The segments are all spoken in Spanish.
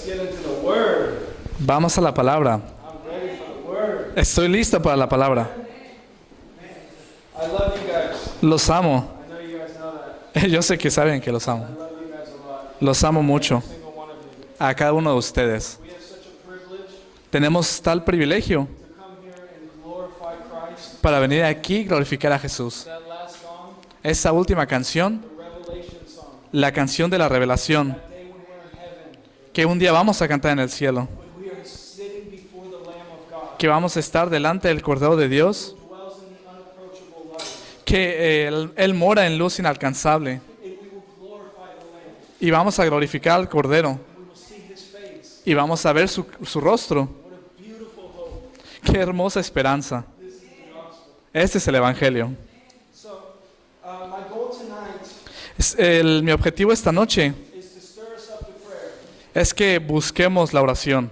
get into the word. Vamos a la palabra. I'm ready for the word. Estoy listo para la palabra. I love you guys. Los amo. I know you guys know that. Yo sé que saben que los amo. I love you guys a lot. Los amo mucho. Every single one of you. A cada uno de ustedes. We have such a privilege Tenemos tal privilegio to come here and glorify Christ. para venir aquí y glorificar a Jesús. That last song, Esa última canción, the Revelation song. la canción de la revelación, That day when we're in heaven, que un día vamos a cantar en el cielo, when we are sitting before the Lamb of God, que vamos a estar delante del Cordero de Dios, who dwells in the unapproachable light, que Él mora en luz inalcanzable, and we will glorify the Lamb. y vamos a glorificar al Cordero, We will see His face. y vamos a ver su rostro. What a beautiful hope. Qué hermosa esperanza. This is the gospel. Este es el Evangelio. So, my goal tonight Mi objetivo esta noche is to stir us up to prayer. es que busquemos la oración.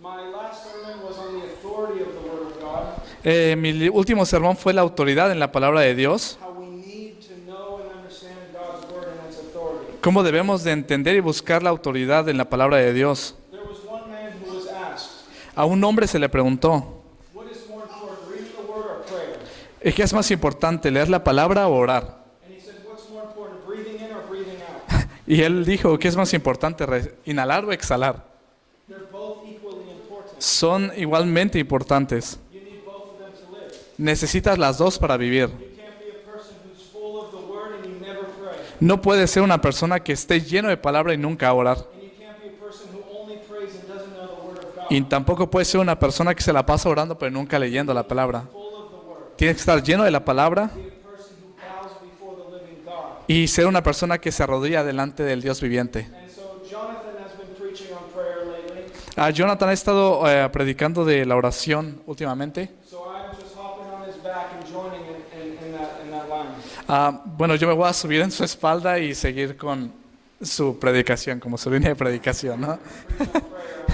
My last sermon was on the authority of the Word of God, Mi último sermón fue la autoridad en la palabra de Dios. how we need to know and understand God's Word and its authority. Cómo debemos de entender y buscar la autoridad en la palabra de Dios. There was one man who was asked, A un hombre se le preguntó, what is more important, reading the Word or prayer? ¿qué es más importante, leer la palabra o orar? And he said, what's more important, breathing in or breathing out? Y él dijo, ¿qué es más importante, inhalar o exhalar? They're both equally important. Son igualmente importantes. You need both of them to live. Necesitas las dos para vivir. You can't be a person who's full of the Word and you never pray. No puedes ser una persona que esté lleno de palabra y nunca orar. And you can't be a person who only prays and doesn't know the Word of God. Y tampoco puedes ser una persona que se la pasa orando pero nunca leyendo la palabra. Full of the Word. Tienes que estar lleno de la palabra Be a person who bows before the living God. y ser una persona que se arrodilla delante del Dios viviente. And so Jonathan has been preaching on prayer lately. Jonathan ha estado predicando de la oración últimamente. So I'm just hopping on his back and joining in that line. Bueno, yo me voy a subir en su espalda y seguir con su predicación, como su línea de predicación, ¿no? Preach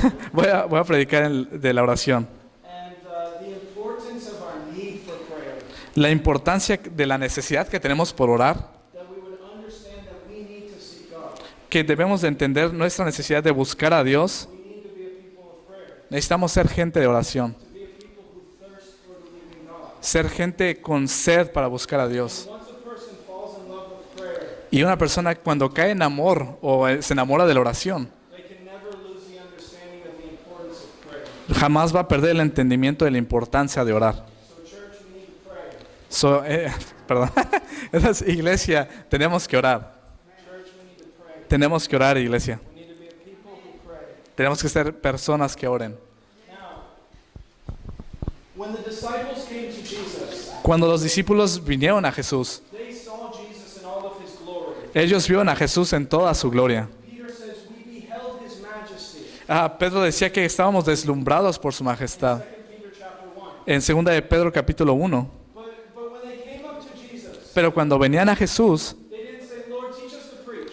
on prayer. Voy a predicar de la oración. And the importance of our need for prayer. La importancia de la necesidad que tenemos por orar, That we would understand that we need to seek God. que debemos de entender nuestra necesidad de buscar a Dios. We need to be a people of prayer. Necesitamos ser gente de oración, To be a people who thirst for the living God. ser gente con sed para buscar a Dios. Once a person falls in love with prayer, Y una persona cuando cae en amor o se enamora de la oración, they can never lose the understanding of the importance of prayer. jamás va a perder el entendimiento de la importancia de orar. So church, we need to pray. Perdón. Entonces, iglesia, tenemos que orar. Church, we need to pray. Tenemos que orar, iglesia. We need to be a people who pray. Tenemos que ser personas que oren. Now, when the disciples came to Jesus, Cuando los discípulos vinieron a Jesús, they saw Jesus in all of his glory. ellos vieron a Jesús en toda su gloria. Peter says, we beheld his majesty. Pedro decía que estábamos deslumbrados por su majestad. 2 Peter chapter 1. En 2 de Pedro capítulo 1. But when they came up to Jesus, Pero cuando venían a Jesús, they didn't say, Lord, teach us to preach.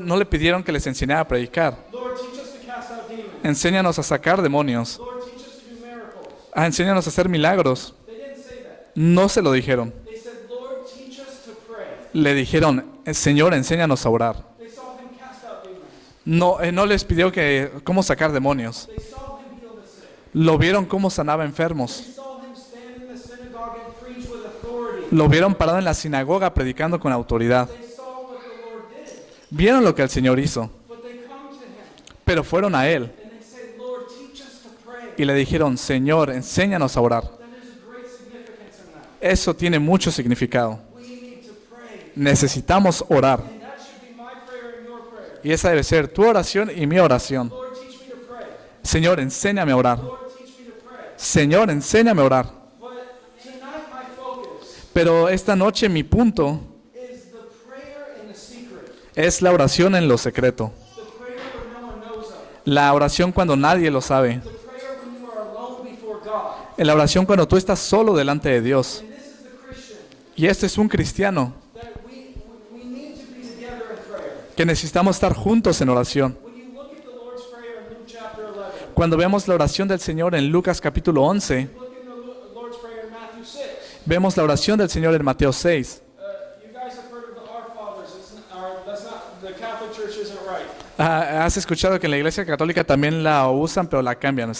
no le pidieron que les enseñara a predicar. Lord, teach us to cast out demons. Enséñanos a sacar demonios. Lord, teach us to do miracles. Enséñanos a hacer milagros. They didn't say that. No se lo dijeron. They said, Lord, teach us to pray. Le dijeron, Señor, enséñanos a orar. They saw him cast out demons. No les pidió cómo sacar demonios. They saw him heal the sick. Lo vieron cómo sanaba They enfermos. saw him stand in the synagogue and preach with authority. Lo vieron parado en la sinagoga predicando con autoridad. They saw what the Lord did. Vieron lo que el Señor hizo, But they come to him pero fueron a Él and they say, Lord, teach us to pray. y le dijeron, Señor, enséñanos a orar. Then there's a great significance in that. Eso tiene mucho significado. We need to pray. Necesitamos orar. And that should be my prayer and your prayer. Y esa debe ser tu oración y mi oración. Lord, teach me to pray. Señor, enséñame a orar. Lord, teach me to pray. Señor, enséñame a orar. But tonight my focus Pero esta noche mi punto is the prayer in the secret. es la oración en lo secreto. The prayer where no one knows of. La oración cuando nadie lo sabe. The prayer when you are alone before God. La oración cuando tú estás solo delante de Dios. And this is the Christian Y este es un cristiano that we need to be together in prayer. que necesitamos estar juntos en oración. When you look at the Lord's Prayer in Luke chapter 11, Cuando vemos la oración del Señor en Lucas capítulo 11, look at the Lord's Prayer in Matthew 6. vemos la oración del Señor en Mateo 6. You guys have heard of the Our Fathers. That's not, the Catholic Church isn't right. Has escuchado que en la iglesia católica también la usan, pero la cambian,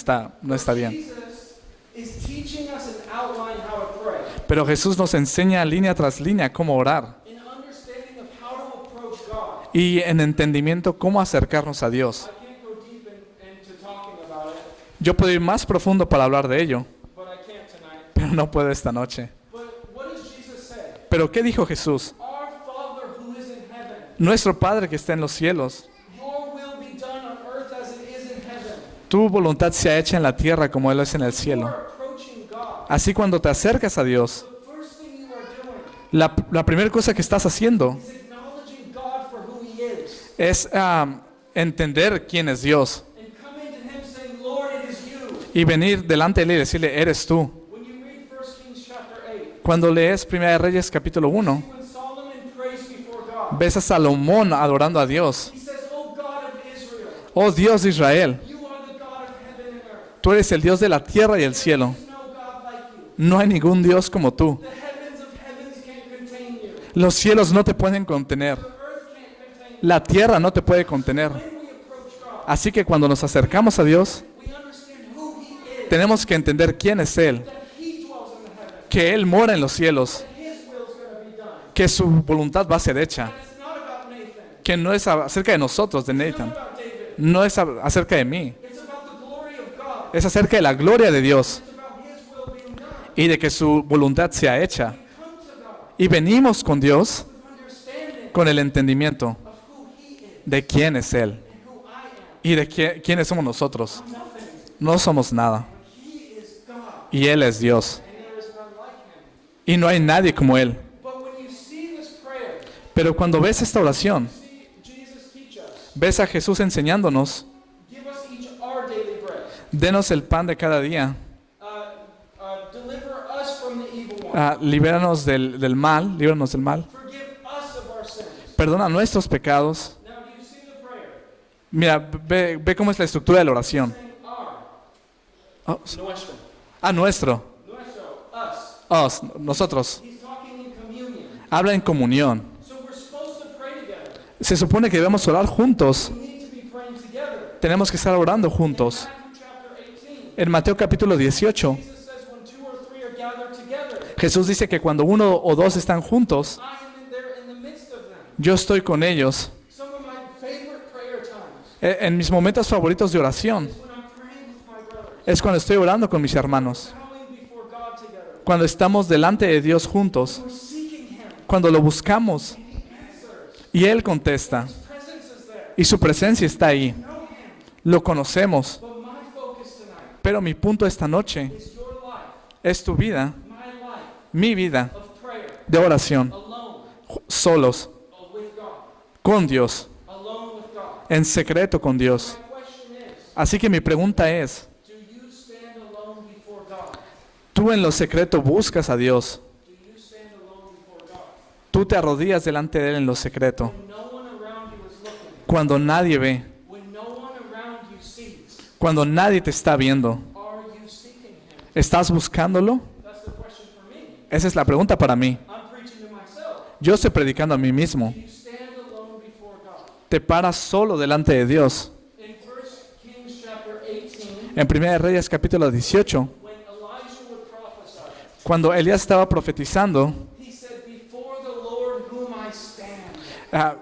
no está bien. Jesus is teaching us an outline how to pray, Pero Jesús nos enseña línea tras línea cómo orar an understanding of how to approach God. y en entendimiento cómo acercarnos a Dios. I can't go deep into talking about it, Yo puedo ir más profundo para hablar de ello, but I can't tonight. pero no puedo esta noche. But what does Jesus say? Pero ¿qué dijo Jesús? Our Father who is in heaven, Nuestro Padre que está en los cielos, your will be done on earth as it is in heaven. tu voluntad sea hecha en la tierra como Él es en el You cielo. are approaching God. Así cuando te acercas a Dios, The first thing you are doing la primera cosa que estás haciendo is acknowledging God for who He is, es entender quién es Dios and coming to Him saying, Lord, it is you. y venir delante de Él y decirle, eres tú. When you read 1 Kings chapter 8, Cuando lees 1 de Reyes capítulo 1, when Solomon prays before God, ves a Salomón adorando a Dios. he says, Oh God of Israel, Oh Dios de Israel, you are the God of heaven and earth. tú eres el Dios de la tierra y el cielo. There's no God like you. No hay ningún Dios como tú. The heavens of heavens can't contain you. Los cielos no te pueden contener. The earth can't contain you. La tierra no te puede contener. When we approach God, Así que cuando nos acercamos a Dios, we understand who He is, tenemos que entender quién es Él, that He dwells in the heavens, que Él mora en los cielos, that His will is going to be done. que su voluntad va a ser hecha, And it's not about Nathan. que no es acerca de nosotros, de It's not Nathan, about David. no es acerca de mí, It's about the glory of God. es acerca de la gloria de Dios It's about His will being done. y de que su voluntad sea hecha. We come to God Y venimos con Dios with understanding con el entendimiento of who He is de quién es Él and who I am. y de quiénes somos nosotros. Nothing. No somos nada He is God, y Él es Dios and there is none like Him. y no hay nadie como Él. But when you see this prayer, Pero cuando ves esta oración, see Jesus teach us, ves a Jesús enseñándonos, give us each our daily bread. denos el pan de cada día, Deliver us from the evil one. libéranos del mal, líbranos del mal, Forgive us of our sins. perdona nuestros pecados. Now, do you see the prayer? Mira, ve cómo es la estructura de la oración. Saying our, Oh, nuestro, nuestro, us. nosotros. He's talking in communion. Habla en comunión. So we're supposed to pray together. Se supone que debemos orar juntos. We need to be praying together. Tenemos que estar orando juntos. Matthew chapter 18, En Mateo capítulo 18, Jesus says, when two or three are gathered together, Jesús dice que cuando uno o dos están juntos, I am in there in the midst of them. yo estoy con ellos. Some of my favorite prayer times En mis momentos favoritos de oración is when I'm praying with my brothers, es cuando estoy orando con mis hermanos, coming before God together. cuando estamos delante de Dios juntos, We're seeking Him. cuando lo buscamos He answers. y Él contesta His presence is there. y su presencia está ahí. Know Him. Lo conocemos, But my focus tonight pero mi punto esta noche is your life, es tu vida, my life mi vida of prayer, de oración, alone solos, with God, con Dios, alone with God. en secreto con Dios. My question is, Así que mi pregunta es, do you stand alone before God? ¿tú en lo secreto buscas a Dios? Do you stand alone before God? ¿Tú te arrodillas delante de Él en lo secreto? When no one around you is looking, Cuando nadie ve, when no one around you sees, cuando nadie te está viendo, are you seeking Him? ¿estás buscándolo? That's the question for me. Esa es la pregunta para mí. I'm preaching to myself. Yo estoy predicando a mí mismo. Do you stand alone before God? Te paras solo delante de Dios. In 1 Kings chapter 18, En 1 Reyes capítulo 18, when Elijah would prophesy, cuando Elías estaba profetizando, he said, before the Lord whom I stand.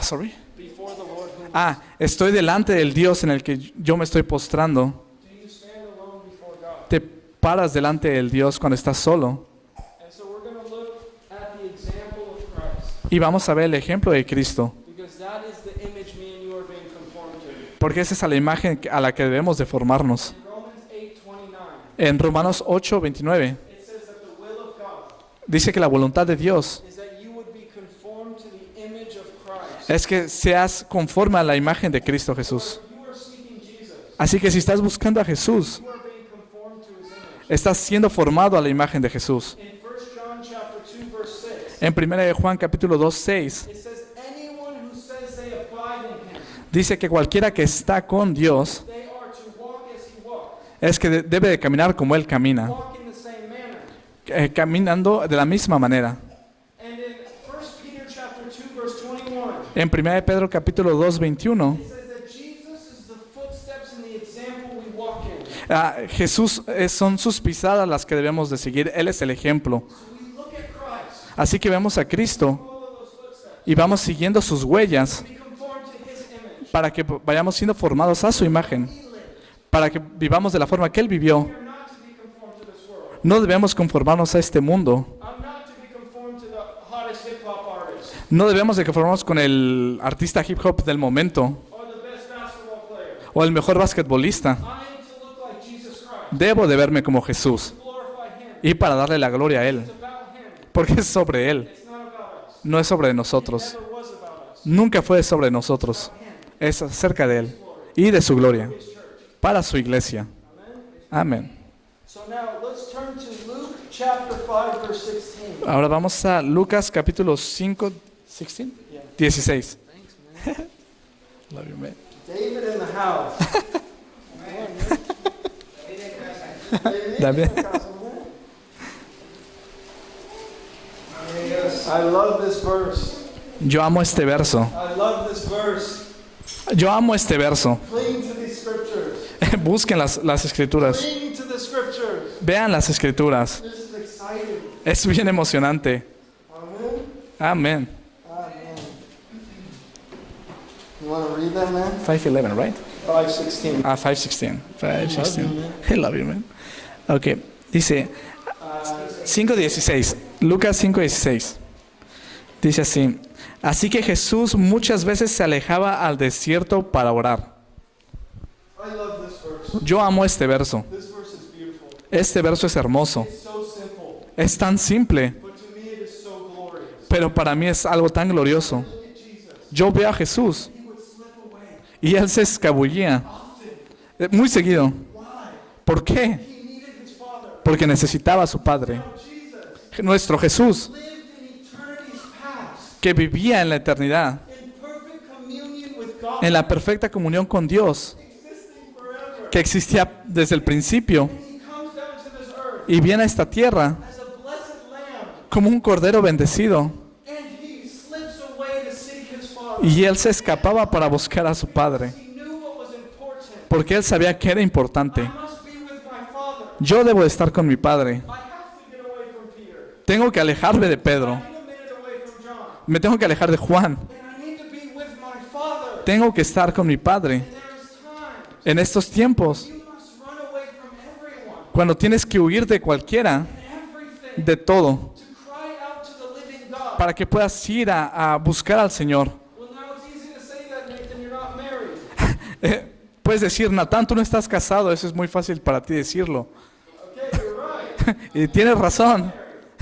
sorry. Before the Lord whom Estoy delante del Dios en el que yo me estoy postrando. do you stand alone before God? Te paras delante del Dios cuando estás solo. And so we're going to look at the example of Christ, Y vamos a ver el ejemplo de Cristo, because that is the image me and you are being conformed to. porque esa es la imagen a la que debemos de formarnos. In Romans 8:29, En Romanos 8:29 it says that the will of God dice que la voluntad de Dios is that you would be conformed to the image of Christ. es que seas conforme a la imagen de Cristo Jesús. If you are seeking Jesus, Así que si estás buscando a Jesús, you are being conformed to His image. estás siendo formado a la imagen de Jesús. In 1 John chapter 2 verse 6, En 1 de Juan capítulo 2:6 it says, anyone who says they abide in Him, dice que cualquiera que está con Dios they are to walk as He walked, es que debe de caminar como Él camina, walk in the same manner. caminando de la misma manera. And in 1 Peter chapter 2 verse 21, En 1 Pedro capítulo 2, 21, It says that Jesus is the footsteps and the example we walk in. Jesús son sus pisadas las que debemos de seguir. Él es el ejemplo. So we look at Christ, Así que vemos a Cristo follow those footsteps, y vamos siguiendo sus huellas be conformed to His image. para que vayamos siendo formados a su imagen, He lived. para que vivamos de la forma que Él vivió. We are not to be conformed to this world. No debemos conformarnos a este mundo. I'm not to be conformed to the hottest hip hop artist No debemos de conformarnos con el artista hip hop del momento or the best basketball player. o el mejor basquetbolista. I am to look like Jesus Christ, Debo de verme como Jesús glorify Him. y para darle la gloria a Él, It's about Him. porque es sobre Él, It's not about us. no es sobre nosotros. Never was about us. Nunca fue sobre nosotros, es acerca de Él y de su gloria, His church. para su iglesia. Amen. Amén. So now let's turn to Luke chapter 5 verse 16. Ahora vamos a Lucas capítulo 5, 16, Yeah. 16. Thanks, man. Love you, man. David in the house. David. I love this verse. Yo amo este verso. I love this verse. Yo amo este verso. Cling to these scriptures. Busquen las escrituras. Cling to the scriptures. Vean las escrituras. This is exciting. Es bien emocionante. Amen. Amén. Amen. You want to read that, man? 5:11, right? 5:16. 5:16. 5:16. man. I love you, man. Ok. Dice 5:16. Lucas 5:16. Dice así. Así que Jesús muchas veces se alejaba al desierto para orar. I love this verse. Yo amo este verso. This verse is beautiful. Este verso es hermoso. It's so simple, Es tan simple, but to me it is so glorious. pero para mí es algo tan glorioso. Look at Jesus. Yo veo a Jesús He would slip away y Él se escabullía often. muy seguido. Why? ¿Por qué? He needed his Father. Porque necesitaba a su Padre. Now Jesus Nuestro Jesús, lived in eternity's past que vivía en la eternidad, in perfect communion with God, en la perfecta comunión con Dios, existing forever. que existía desde el principio, And he comes down to this earth y viene a esta tierra as a blessed lamb, como un cordero bendecido, and he slips away to seek his Father. y Él se escapaba para buscar a su Padre, He knew what was important. porque Él sabía que era importante. I must be with my Father. Yo debo de estar con mi Padre. I have to get away from Peter. Tengo que alejarme de Pedro. I need a minute away from John. Me tengo que alejar de Juan. And I need to be with my Father. Tengo que estar con mi Padre. And there's times En estos tiempos, you must run away from everyone cuando tienes que huir de cualquiera, and everything de todo, to cry out to the living God. para que puedas ir a buscar al Señor. Well, now it's easy to say that, Nathan. You're not married. Puedes decir, Natán, tú no estás casado, eso es muy fácil para ti decirlo. Okay, you're right. Y tienes razón,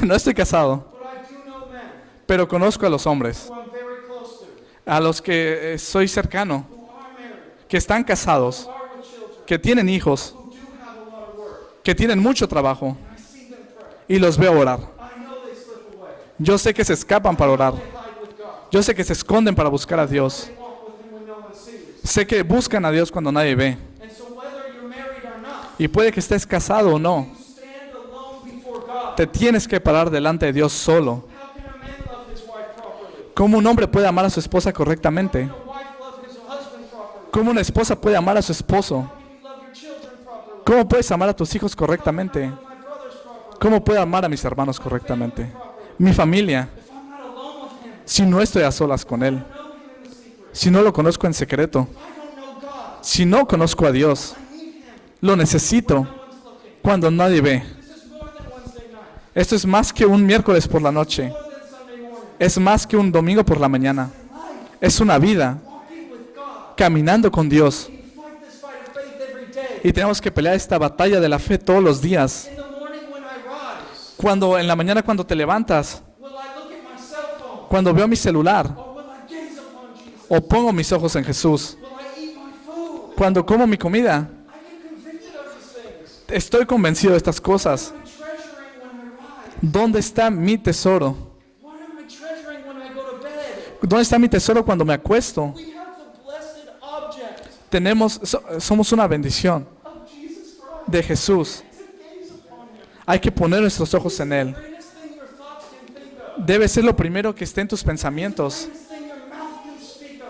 no estoy casado, But I do know men pero conozco a los hombres, who I'm very close to, a los que soy cercano, who are married, que están casados, who are with children, que tienen hijos, who do have a lot of work. que tienen mucho trabajo, I see them pray. y los veo orar. I know they slip away. Yo sé que se escapan para orar, They hide with God. yo sé que se esconden para buscar a Dios, They walk with Him when no one sees. sé que buscan a Dios cuando nadie ve, And so whether you're married or not, y puede que estés casado o no, you stand alone before God. te tienes que parar delante de Dios solo. How can a man love his wife properly? ¿Cómo un hombre puede amar a su esposa correctamente? How can a wife love his husband properly? ¿Cómo una esposa puede amar a su esposo? How can you love your children properly? ¿Cómo puedes amar a tus hijos correctamente? How can I love my brothers properly? ¿Cómo puedo amar a mis hermanos correctamente? Mi familia, If I'm not alone with Him, si no estoy a solas con Él, know Him in the secret. si no lo conozco en secreto, If I don't know God, si no conozco a Dios, I need Him. lo necesito No one's looking. cuando nadie ve. This is more than Wednesday night. Esto es más que un miércoles por la noche, More than Sunday morning. es más que un domingo por la mañana, Life, es una vida walking with God. caminando con Dios. We fight this fight of faith every day. Y tenemos que pelear esta batalla de la fe todos los días. In the morning when I rise, Cuando en la mañana cuando te levantas, will I look at my cell phone? cuando veo mi celular Or will I gaze upon Jesus? o pongo mis ojos en Jesús, Will I eat my food? cuando como mi comida, I get convicted of these things. estoy convencido de estas cosas. What am I treasuring when I rise? ¿Dónde está mi tesoro? What am I treasuring when I go to bed? ¿Dónde está mi tesoro cuando me acuesto? We have the blessed object Somos una bendición of Jesus Christ. de Jesús. To gaze upon Him. Hay que poner nuestros ojos en Él. The greatest thing your thoughts can think of. Debe ser lo primero que esté en tus pensamientos. The greatest thing your mouth can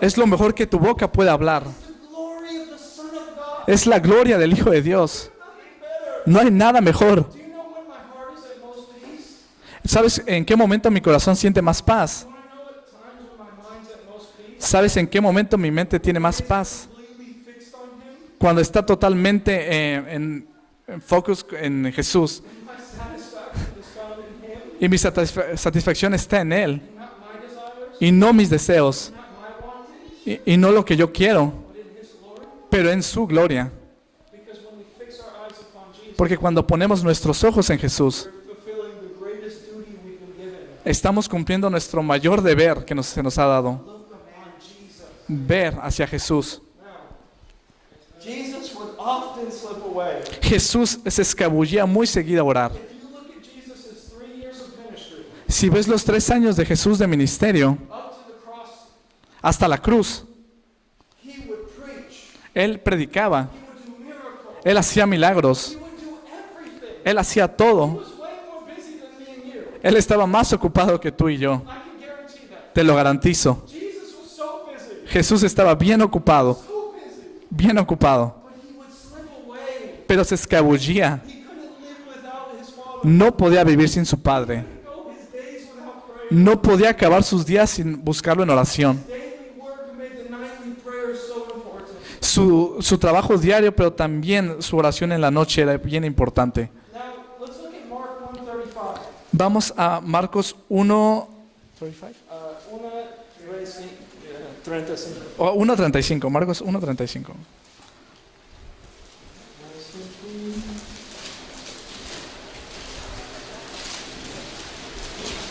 Es lo mejor que tu boca puede hablar. The glory of the Son of God. Es la gloria del Hijo de Dios. Nothing better. No hay nada mejor. Do you know when my heart is at most peace? ¿Sabes en qué momento mi corazón siente más paz? You want to know what times when my mind's at most peace? ¿Sabes en qué momento mi mente tiene más paz? Completely fixed on Him. Cuando está totalmente en focus en Jesús. My satisfaction is found in Him, Y mi satisfacción está en Él. not my desires, Y no mis deseos. not my wantings, Y no lo que yo quiero. but in His glory. Pero en su gloria. Because when we fix our eyes upon Jesus, Porque cuando ponemos nuestros ojos en Jesús, we're fulfilling the greatest duty we've been given. estamos cumpliendo nuestro mayor deber que se nos ha dado. Look upon Jesus. Ver hacia Jesús. Now, Jesus would often slip away. Jesús se escabullía muy seguido a orar. If you look at Jesus' 3 years of ministry, Si ves los 3 años de Jesús de ministerio, up to the cross, hasta la cruz, He would preach. Él predicaba, He would do miracles. Él hacía milagros, He would do everything. Él hacía He todo. was way more busy than me and you. Él estaba más ocupado que tú y yo. I can guarantee that. Te lo garantizo. Jesus was so busy. Jesús estaba bien ocupado, So busy. bien ocupado, But He would slip away. pero se escabullía. He couldn't live without His Father. No podía vivir sin su Padre. Go his days without praying. No podía acabar sus días sin buscarlo en oración. Daily work made the nightly prayers so important. Su trabajo diario, pero también su oración en la noche era bien importante. Now, let's look at Mark 1:35. Vamos a Marcos 1:35. 1:35. O 1:35, Marcos 1:35.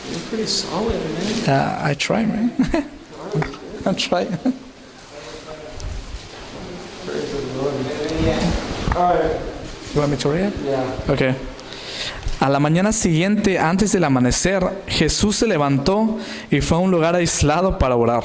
You're pretty solid, man. I try, man. I try. All right. You want me to read? Yeah. Okay. A la mañana siguiente, antes del amanecer, Jesús se levantó y fue a un lugar aislado para orar.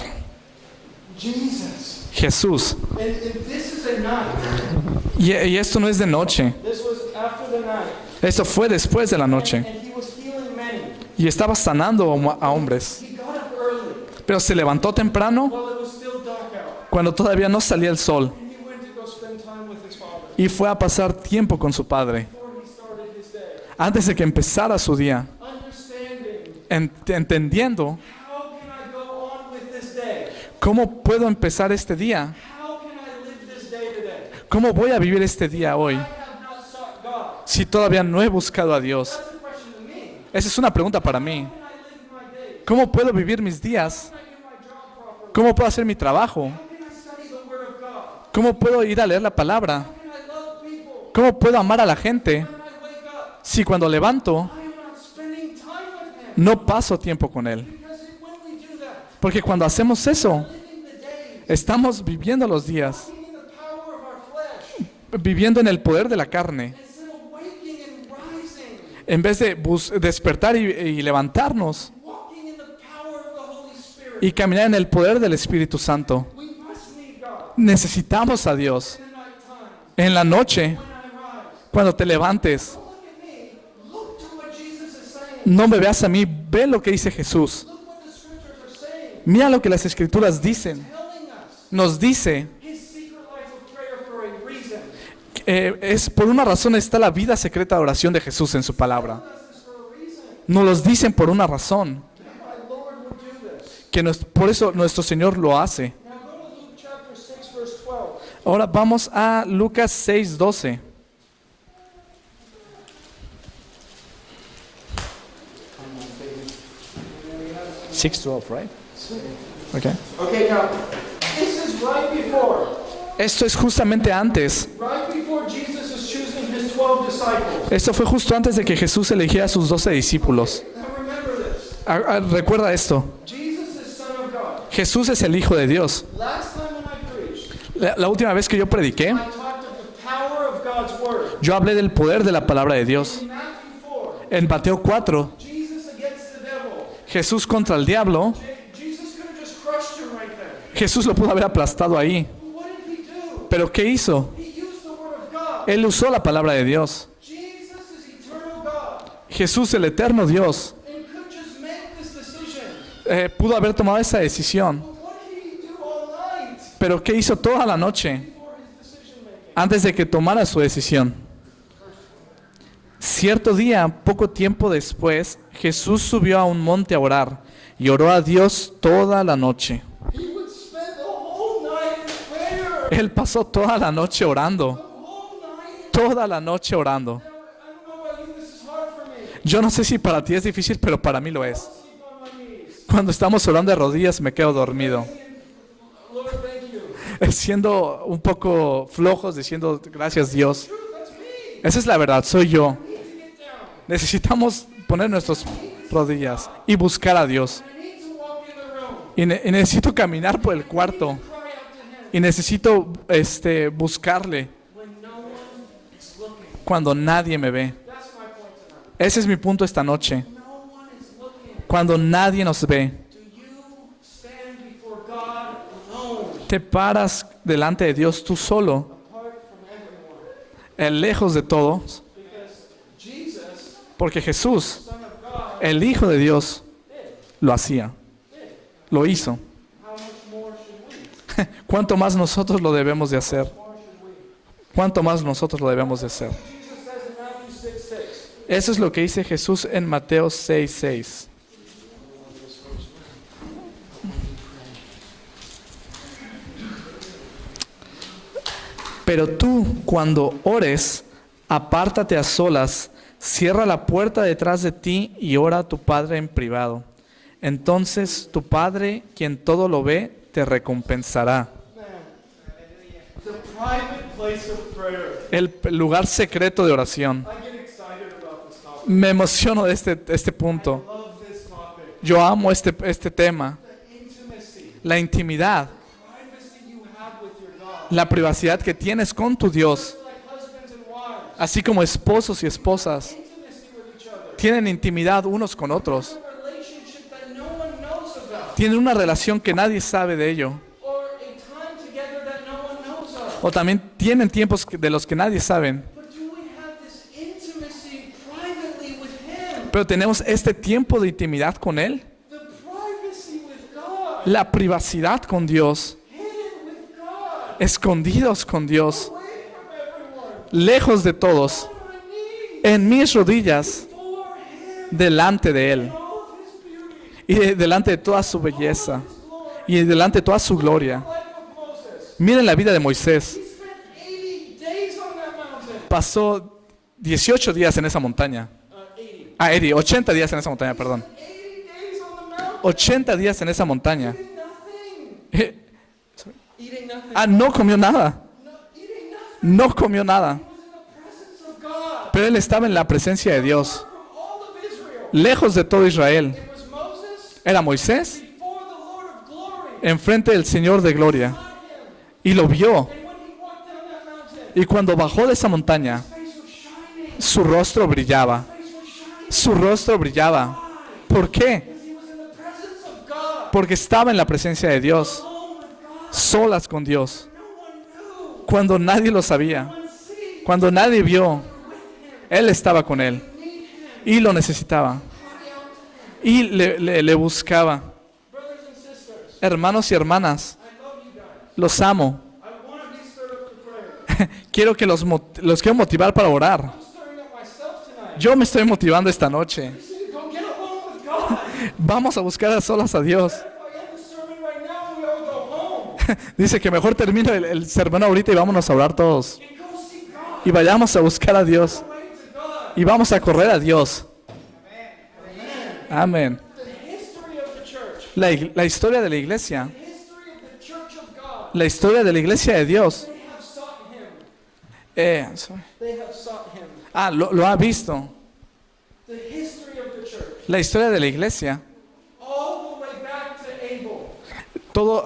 Jesus. Jesús. And this is at night. Y esto no es de noche. This was after the night. Esto fue después de la noche. And he was healing many. Y estaba sanando a hombres. He got up early Pero se levantó temprano while it was still dark out. cuando todavía no salía el sol. And he went to go spend time with his Father Y fue a pasar tiempo con su Padre. before he started his day. Antes de que empezara su día. Understanding, Entendiendo how can I go on with this day? cómo puedo empezar este día. How can I live this day today? ¿Cómo voy a vivir este día hoy I have not sought God. si todavía no he buscado a Dios? That's a question to me. Esa es una pregunta para mí. How can I live my day? ¿Cómo puedo vivir mis días? How can I do my job properly? ¿Cómo puedo hacer mi trabajo? How can I study the Word of God? ¿Cómo puedo ir a leer la palabra? How can I love people? ¿Cómo puedo amar a la gente When I wake up, si cuando levanto I am not spending time with Him. no paso tiempo con Él? Because when we do that, Porque cuando hacemos eso, living the day, estamos viviendo los días, walking in the power of our flesh, viviendo en el poder de la carne, instead of waking and rising, en vez de despertar y levantarnos walking in the power of the Holy Spirit. y caminar en el poder del Espíritu Santo. We must need God Necesitamos a Dios. in the night time. En la noche, When I rise, cuando te levantes, look at me. Look to what Jesus is saying. no me veas a mí, ve lo que dice Jesús. Look what the scriptures are saying. Mira lo que las Escrituras dicen. Telling us Nos dice, His secret life of prayer for a reason. es por una razón está la vida secreta de oración de Jesús en su palabra. Telling us this for a reason. Nos los dicen por una razón, That my Lord would do this. que por eso nuestro Señor lo hace. Now go to Luke chapter 6, verse 12. Ahora vamos a Lucas 6:12. Six 12, right? Okay. Okay, now this is right before Esto es justamente antes. Jesus is choosing his 12 disciples. Esto fue justo antes de que Jesús eligiera a sus 12 discípulos. Now remember this. Recuerda esto. Jesus is Son of God. Jesús es el Hijo de Dios. Last time when I preached, La última vez que yo prediqué, I talked of the power of God's word. yo hablé del poder de la palabra de Dios. In Matthew 4, En Mateo 4, Jesus against the devil. Jesús contra el diablo, Jesus could have just crushed him right there. Jesús lo pudo haber aplastado ahí. But what did he do? Pero ¿qué hizo? He used the word of God. Él usó la palabra de Dios. Jesus is eternal God Jesús, el eterno Dios, and could just make this decision. pudo haber tomado esa decisión. But what did he do all Pero ¿qué hizo toda la noche before his decision making? antes de que tomara su decisión? Cierto día, poco tiempo después, Jesús subió a un monte a orar y oró a Dios toda la noche. He would spend the whole night in prayer. Él pasó toda la noche orando, The whole night. toda la noche orando. Now, I don't know about you, this is hard for me. Yo no sé si para ti es difícil, pero para mí lo es. Sleep on my knees. Cuando estamos orando de rodillas me quedo dormido, Lord, thank you. siendo un poco flojos, diciendo gracias Dios. Truth, that's me. Esa es la verdad, soy yo. I need to get down. Necesitamos poner nuestras rodillas y buscar a Dios. I need to walk in the room. Y necesito caminar por el cuarto Cry out to him y necesito buscarle when no one is looking. cuando nadie me ve. That's my point tonight. Ese es mi punto esta noche. No one is looking. Cuando nadie nos ve, Do you stand before God alone, te paras delante de Dios tú solo, apart from everyone? lejos de todos, Because Jesus, porque Jesús, Son of God, el Hijo de Dios, did. lo hacía, lo hizo. How much more should we? ¿Cuánto más nosotros lo debemos de hacer? More should we? ¿Cuánto más nosotros lo debemos de hacer? Jesus says in Matthew 6:6. Eso es lo que dice Jesús en Mateo 6:6. Pero tú, cuando ores, apártate a solas, cierra la puerta detrás de ti y ora a tu Padre en privado. Entonces tu Padre, quien todo lo ve, te recompensará. Man, the private place of prayer. El lugar secreto de oración. I get excited about this topic. Me emociono de este punto. I love this topic. Yo amo este tema. The intimacy, La intimidad, privacy you have with your God. la privacidad que tienes con tu Dios, Like husbands and wives, así como esposos y esposas, intimacy with each other. tienen intimidad unos con otros. A relationship that no one knows about. Tienen una relación que nadie sabe de ello. Or a time together that no one knows of. O también tienen tiempos de los que nadie sabe. But do we have this intimacy privately with Him? Pero tenemos este tiempo de intimidad con Él. The privacy with God. La privacidad con Dios. Hidden with God. Escondidos con Dios. Away from everyone. Lejos de todos. On my knees. En mis rodillas. For Him. Delante de Él. All of His beauty. Y delante de toda su belleza. His glory. Y delante de toda su gloria. Life of Moses. Miren la vida de Moisés. He spent 80 days on that mountain. Pasó 18 días en esa montaña. 80. Eddie, 80 días en esa montaña, perdón. 80 days on the mountain. 80 días en esa montaña. Eating nothing. Eating nothing. No comió nada. No, eating nothing. No comió nada. He was in the presence of God. Pero él estaba en la presencia de Dios. From all of Israel. Lejos de todo Israel. It was Moses Era Moisés before the Lord of glory. enfrente del Señor de gloria. Saw him. Y lo vio. And when he walked down that mountain, Y cuando bajó de esa montaña, his face was shining. su rostro brillaba. His face was shining. Su rostro brillaba. ¿Por qué? Because he was in the presence of God. Porque estaba en la presencia de Dios. Alone with God. Solas con Dios. No one knew. Cuando nadie lo sabía. No one see. Cuando nadie vio. Él estaba con él. Need him. Y lo necesitaba. Cry out to him. Y le buscaba. Brothers and sisters, Hermanos y hermanas, I love you guys. los amo. I want to be stirred up to prayer. Quiero que los quiero motivar para orar. I'm stirring up myself tonight. Yo me estoy motivando esta noche. Go get alone with God. Vamos a buscar a solas a Dios. If I end the sermon right now, we all go home Dice que mejor termine el sermón ahorita y vámonos a orar todos. and go see God. Y vayamos a buscar a Dios. Pray to God. Y vamos a correr a Dios. Amén. The history of the church. La historia de la iglesia. The history of the church of God. La historia de la iglesia de Dios. They have sought Him. Sorry. They have sought Him. Lo ha visto. The history of the church. La historia de la iglesia. All the way back to Abel. Todo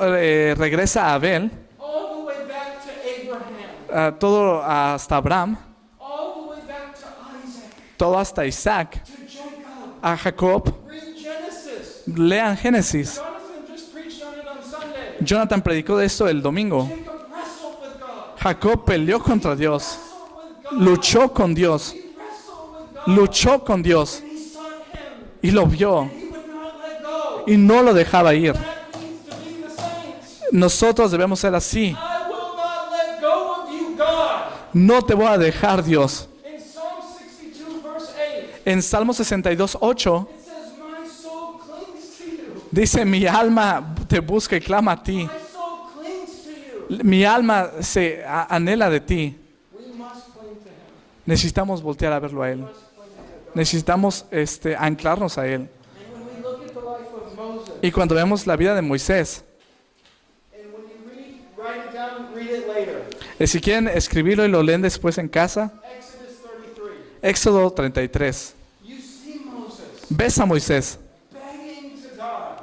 regresa a Abel. All the way back to Abraham. Todo hasta Abraham. All the way back to Isaac. Todo hasta Isaac. To Jacob. A Jacob. Read Genesis. Lean Génesis. Jonathan just preached on it on Sunday. Jonathan predicó de esto el domingo. Jacob wrestled with God. Jacob peleó contra Dios. Wrestled with God. Luchó con Dios. He wrestled with God. Luchó con Dios. And he sought Him. Y lo vio. He would not let go. Y no lo dejaba ir. That needs to be the saints. Nosotros debemos ser así. I will not let go of you, God. No te voy a dejar, Dios. In Psalm 62, verse 8, En Salmo 62:8 it says, my soul clings to you. dice, mi alma te busca y clama a ti. My soul clings to you. Mi alma se anhela de ti. We must cling to him. Necesitamos voltear a verlo a Él. Necesitamos anclarnos a Él. And when we look at the life of Moses, Y cuando vemos la vida de Moisés, and when you write it down, read it later. si quieren escribirlo y lo leen después en casa, Exodus 33. Éxodo 33. You see Moses Ves a Moisés begging to God.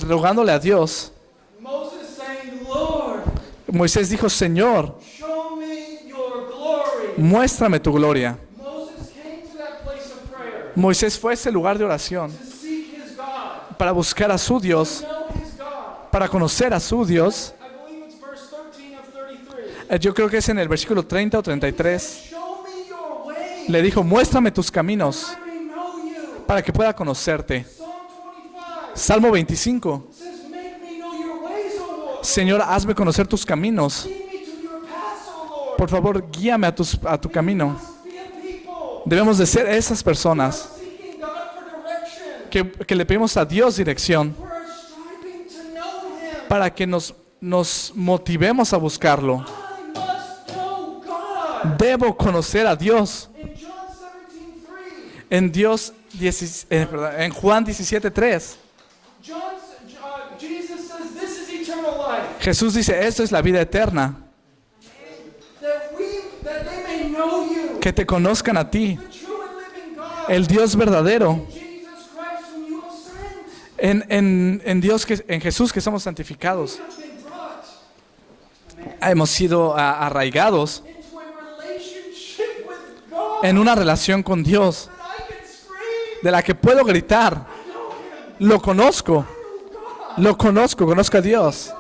rogándole a Dios. Moses saying, Lord, Moisés dijo, Señor, show me your glory. muéstrame tu gloria. Moses came to that place of prayer Moisés fue a ese lugar de oración to seek his God, para buscar a su Dios, to know his God. para conocer a su Dios. I believe it's verse 13 of 33. Yo creo que es en el versículo 30 o 33. Show me your way. Le dijo, muéstrame tus caminos I may know you. para que pueda conocerte. Psalm 25 Salmo 25. says, make me know your ways, O Lord. Señor, hazme conocer tus caminos. Lead me to your paths, O Lord. Por favor, guíame a tu camino. Must be a people Debemos de ser esas personas seeking God for direction. que le pedimos a Dios dirección We're striving to know him. para que nos motivemos a buscarlo. I must know God. Debo conocer a Dios. In John 17:3, En Juan 17:3, Jesus says, this is eternal life, Jesús dice, esto es la vida eterna, that they may know you, que te conozcan a ti, the true and living God, el Dios verdadero, Jesus Christ whom you have sent. en Dios, en Jesús que somos santificados. We have been brought Hemos sido arraigados into a relationship with God en una relación con Dios, that I can scream, de la que puedo gritar, I know him, lo conozco, I know God. conozco a Dios,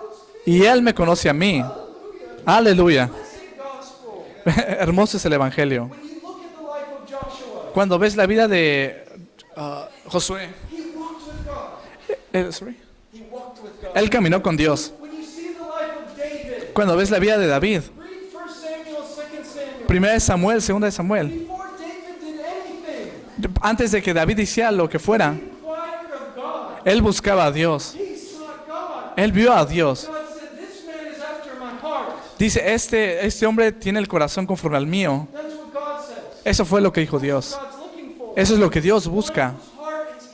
y Él me conoce a mí. Aleluya. Blessed gospel. Hermoso es el Evangelio. When you look at the life of Joshua, Cuando ves la vida de Josué, he walked with God. sorry, He walked with God. él caminó con Dios. When you see the life of David, Cuando ves la vida de David, read 1 Samuel, 2 Samuel. 1 de Samuel, 2 de Samuel, Before David did anything, antes de que David hiciera lo que fuera, he inquired of God. él buscaba a Dios. He sought God. Él vio a Dios. God said, this man is after my heart. Dice, este hombre tiene el corazón conforme al mío. That's what God says. Eso fue lo que dijo Dios. God's looking for. Eso es lo que Dios busca. Whose heart is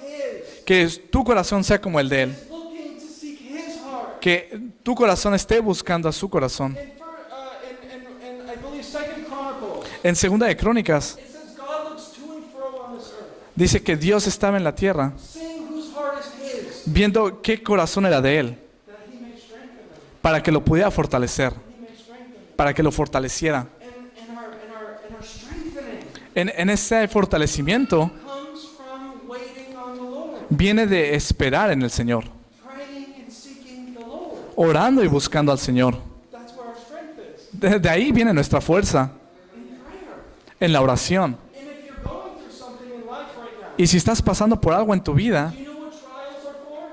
his. Que tu corazón sea como el de Él. He's looking to seek his heart. Que tu corazón esté buscando a su corazón. In I believe 2 Chronicles, En 2 de Crónicas, it says God looks to and fro on this earth, dice que Dios estaba en la tierra, seeing whose heart is his, viendo qué corazón era de Él, that he may strengthen them. para que lo pudiera fortalecer, He may strengthen them. para que lo fortaleciera. And our strengthening En ese fortalecimiento comes from waiting on the Lord, viene de esperar en el Señor, praying and seeking the Lord. orando y buscando al Señor. That's where our strength is, De ahí viene nuestra fuerza, in prayer. en la oración. And if you're going through something in life right now, Y si estás pasando por algo en tu vida, do you know what trials are for?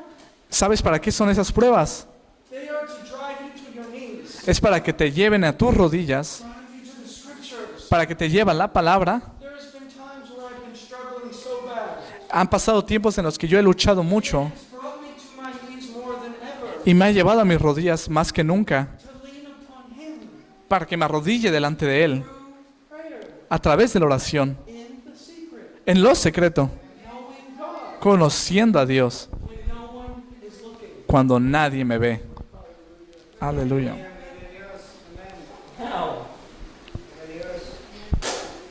¿sabes para qué son esas pruebas? They are to drive you to your knees, Es para que te lleven a tus rodillas, drive you to the scriptures. para que te lleven la palabra. There's been times where I've been struggling so bad. Han pasado tiempos en los que yo he luchado mucho It's brought me to my knees more than ever y me ha llevado a mis rodillas más que nunca, to lean upon him para que me arrodille delante de Él, through prayer, a través de la oración, in the secret, en lo secreto, knowing God conociendo a Dios, when no one is looking. cuando nadie me ve. Aleluya. Now,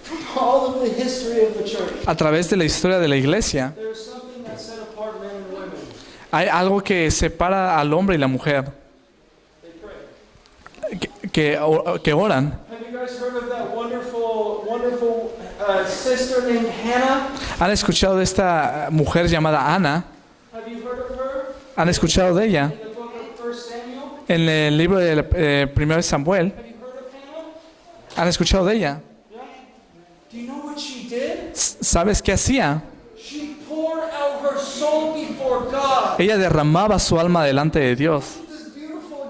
from all of the history of the church, A través de la historia de la iglesia, there's something that set apart men and women. hay algo que separa al hombre y la mujer, They pray. que oran. Have you guys heard of that wonderful sister named Hannah? ¿Han escuchado de esta mujer llamada Ana? Have you heard of her ¿Han escuchado de ella? in the book of 1 Samuel? En el libro de 1 Samuel, Have you heard of Hannah? ¿han escuchado de ella? Yeah. Do you know what she did? ¿Sabes qué hacía? She poured out her soul before God. Ella derramaba su alma delante de Dios. This beautiful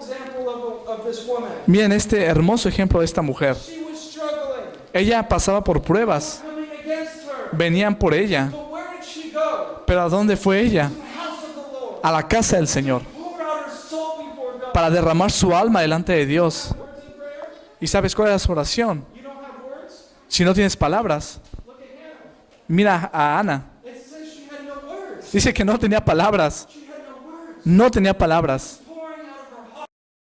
this woman. Miren este hermoso ejemplo de esta mujer. She was struggling. Ella pasaba por pruebas, Coming against her. venían por ella, But where did she go? pero ¿a dónde fue ella? To the house of the Lord. A la casa del Señor, Pour out her soul before God. para derramar su alma delante de Dios. Words in prayer? ¿Y sabes cuál era su oración? You don't have words? Si no tienes palabras, Look at Hannah. mira a Ana. It says she had no words. Dice que no tenía palabras, She had no words. no tenía palabras. Pouring out of her heart,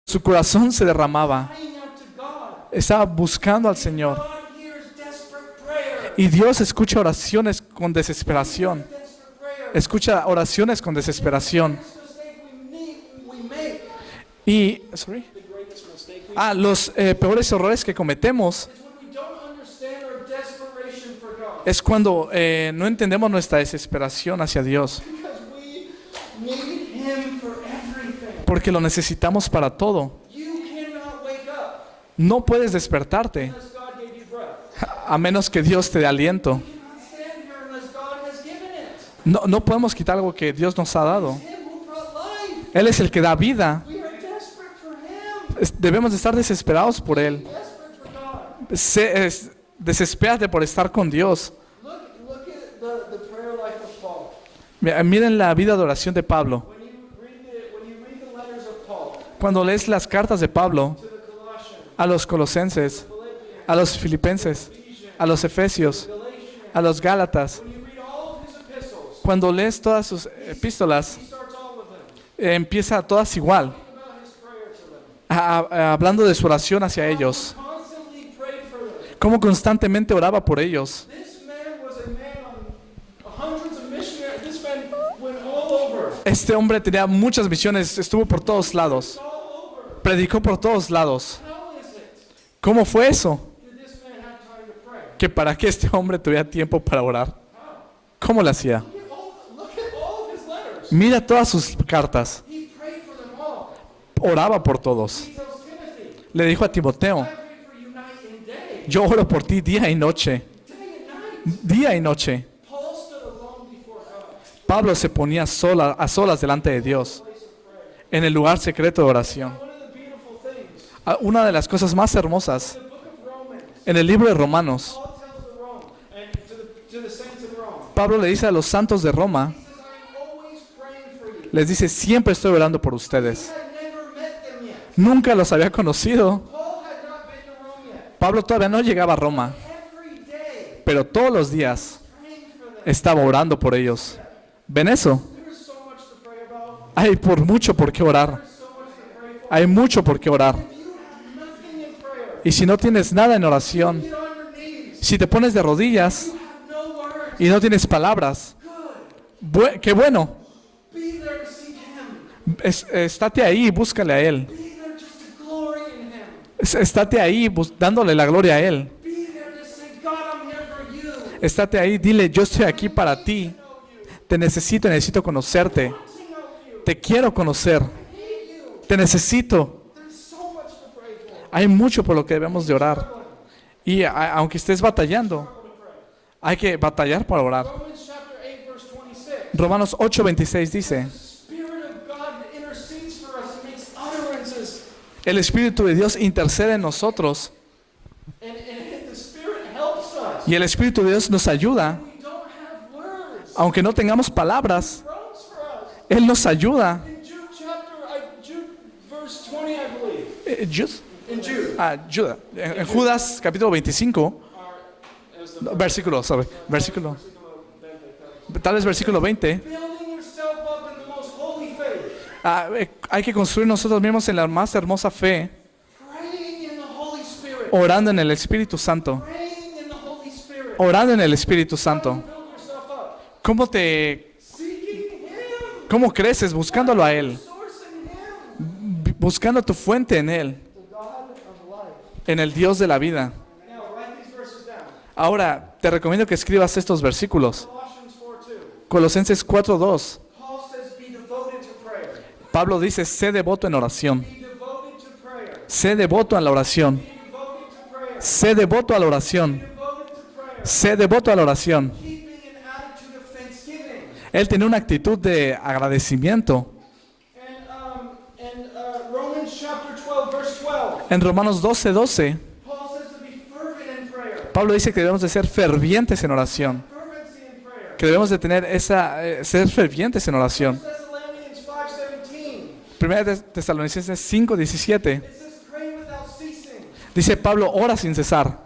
Su corazón se derramaba, crying out to God. estaba buscando al Señor. God hears desperate prayer. Y Dios escucha oraciones con desesperación. Desperate prayer. Escucha oraciones con desesperación. This mistake we make. Y, The greatest mistake we los peores errores que cometemos is when we don't understand our desperation for God. es cuando no entendemos nuestra desesperación hacia Dios, Because we need Him for everything. porque lo necesitamos para todo. You cannot wake up No puedes despertarte unless God gave you breath. a menos que Dios te dé aliento. You cannot stand here unless God has given it. No podemos quitar algo que Dios nos ha dado. Him who brought life. Él es el que da vida. We are desperate for Him. Debemos de estar desesperados por Él. Desperate for God. Desespérate por estar con Dios. Look at the prayer life of Paul. Miren la vida de oración de Pablo. When you read the letters of Paul Cuando lees las cartas de Pablo to the Colossians, a los colosenses, Philippians, a los filipenses, a los efesios, Galatians, a los gálatas, when you read all of his epistles, cuando lees todas sus epístolas, he starts all of them. empieza todas igual, Think about his prayer to them. hablando de su oración hacia ellos, Constantly prayed for them. cómo constantemente oraba por ellos. This man was a man on hundreds of missionaries. This man went all over. Este hombre tenía muchas misiones, estuvo por todos lados, All over. predicó por todos lados. How is it ¿Cómo fue eso? did this man have time to pray? Que para que este hombre tuviera tiempo para orar. ¿Cómo lo hacía? Look at all of his letters. Mira todas sus cartas. He prayed for them all. Oraba por todos. He tells Timothy, Le dijo a Timoteo, I pray for you night and day. yo oro por ti día y noche. Day and night. Día y noche. Paul stood alone before God. Pablo se ponía a solas delante de Dios, Place of prayer. en el lugar secreto de oración. One of the beautiful things, Una de las cosas más hermosas, the book of Romans, en el libro de Romanos, Paul tells the Rome and to the saints in Rome. Pablo le dice a los santos de Roma, He says, I am always praying for you. les dice, siempre estoy orando por He ustedes. had never met them yet. Nunca los había conocido. Paul had not been to Rome yet. Pablo todavía no llegaba a Roma, Every day, pero todos los días praying for them. estaba orando por ellos. ¿Ven eso? There's so much to pray about. Hay por mucho por qué orar. There's so much to pray for. Hay mucho por qué orar. If you have nothing in prayer, Y si no tienes nada en oración, get on your knees. si te pones de rodillas You have no words. y no tienes palabras, Good. qué bueno. Be there to seek Him. Estate ahí y búscale a Él. Be there just to glory in Him. Estate ahí dándole la gloria a Él. Be there to say, God, I'm here for you. Estate ahí, dile, yo estoy aquí para ti. Know you. Te necesito conocerte. Want to know you. Te quiero conocer. Need you. Te necesito. There's so much to pray for. Hay mucho por lo que debemos de orar. Y aunque estés batallando, Struggle to pray. hay que batallar para orar. Romans chapter 8, verse 26. Romanos 8:26 dice, The Spirit of God intercedes for us and makes utterances. el Espíritu de Dios intercede en nosotros And the Spirit helps us. y el Espíritu de Dios nos ayuda. We don't have words. Aunque no tengamos palabras, Groans for us. Él nos ayuda. In Jude verse 20, I believe. Judas. In Jude. Judas. En Judas capítulo 25, As the versículo, tal vez versículo 20, building yourself up in the most holy faith. hay que construir nosotros mismos en la más hermosa fe, Praying in the Holy Spirit. orando en el Espíritu Santo, Praying in the Holy Spirit. orando en el Espíritu Santo. Build yourself up. Seeking Him. ¿Cómo creces? Buscándolo a Él, Source in Him. buscando tu fuente en Él, The God of life. en el Dios de la vida. Now write these verses down. Ahora, te recomiendo que escribas estos versículos. Colossians 4:2. Colosenses 4:2. Paul says, be devoted to prayer. Pablo dice, sé devoto en oración. Be devoted to prayer. Sé devoto a la oración. Be devoted to prayer. Sé devoto a la oración. Be devoted to prayer. Sé devoto a la oración. Keeping an attitude of thanksgiving. Él tenía una actitud de agradecimiento. And Romans chapter 12, verse 12. En Romanos 12:12, Paul says to be fervent in prayer. Pablo dice que debemos de ser fervientes en oración. Fervency in prayer. Que debemos de tener ser fervientes en oración. Thessalonians 5:17. Primera de Tesalonicenses 5:17 It says pray without ceasing. dice Pablo, ora sin cesar.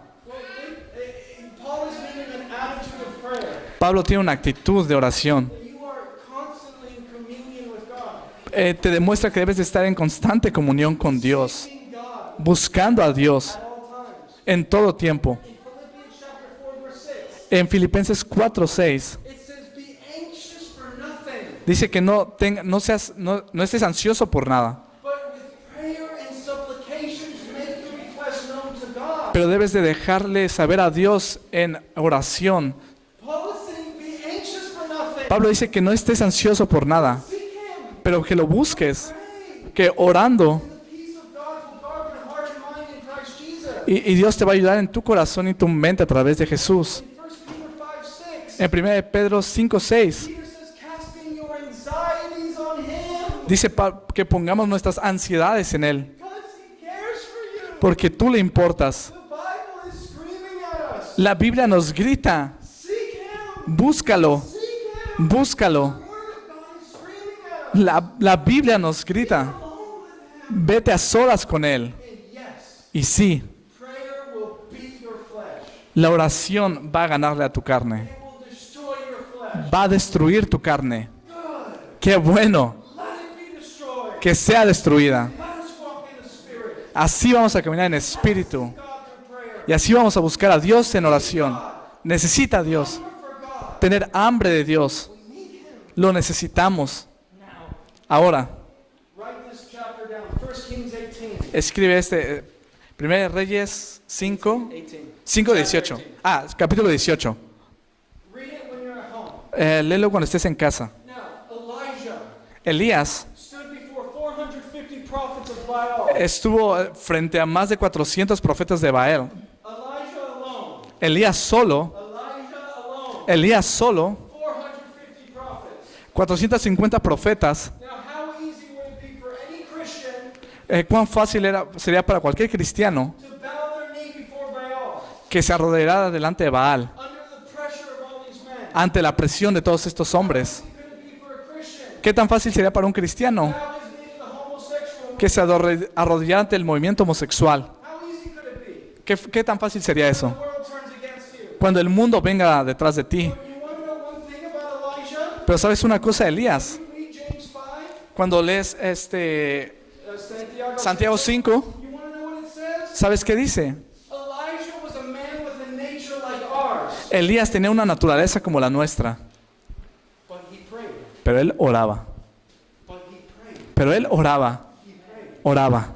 Paul is meaning an attitude of prayer. Pablo tiene una actitud de oración. That you are constantly in communion with God. Te demuestra que debes de estar en constante comunión con Dios, Seeking God buscando a Dios at all times. en todo tiempo. In Philippians chapter 4 verse 6, En Filipenses 4:6 it says be anxious for nothing, dice que no estés ansioso por nada, but with prayer and supplications make your requests known to God. pero debes de dejarle saber a Dios en oración. Paul is saying be anxious for nothing. Pablo dice que no estés ansioso por nada, Seek him. pero que lo busques, Pray. que orando, And the peace of God will guard your heart and mind in Christ Jesus. y Dios te va a ayudar en tu corazón y tu mente a través de Jesús. In 1 Peter 5:6, En 1 de Pedro 5:6 Peter says casting your anxieties on him dice que pongamos nuestras ansiedades en Él, because he cares for you. porque tú le importas. The Bible is screaming at us. La Biblia nos grita, Seek him. búscalo, Seek him. búscalo. The word of God is screaming at us. La Biblia nos grita, Alone with him. vete a solas con Él. And yes, Y sí, prayer will beat your flesh. la oración va a ganarle a tu carne, It will destroy your flesh. va a destruir tu carne. Good. Qué bueno Let it be destroyed. que sea destruida. Let us walk in the Spirit. Así vamos a caminar en espíritu God through prayer. y así vamos a buscar a Dios en oración. Necesita a Dios, Hunger for God. tener hambre de Dios. We need him. Lo necesitamos. Now, Ahora, write this chapter down. 1 Kings 18. escribe 1 Reyes 5, 5:18. Capítulo 18. Read it when you're at home. Léelo cuando estés en casa. Now, Elijah Elías stood before 450 prophets of Baal. estuvo frente a más de 400 profetas de Baal. Elijah alone. Elías solo, Elijah alone. 450 prophets. 450 profetas. Now, how easy would it be for any Christian ¿Cuán fácil sería para cualquier cristiano to bow their knee before Baal que se arrodillara delante de Baal under the pressure of all these men? ante la presión de todos estos hombres? How easy could it be for a Christian ¿Qué tan fácil sería para un cristiano to bow his knee to the homosexual? que se arrodillara ante el movimiento homosexual? How easy could it be? ¿Qué tan fácil sería eso? The world turns against you. Cuando el mundo venga detrás de ti. You want to know one thing about Elijah? Pero sabes una cosa, Elías, You read James 5, cuando lees Santiago 5, You want to know what it says? ¿sabes qué dice? Elijah was a man with a nature like ours, Elías tenía una naturaleza como la nuestra, but he prayed. pero él oraba. But he prayed. Pero él oraba, He prayed. oraba,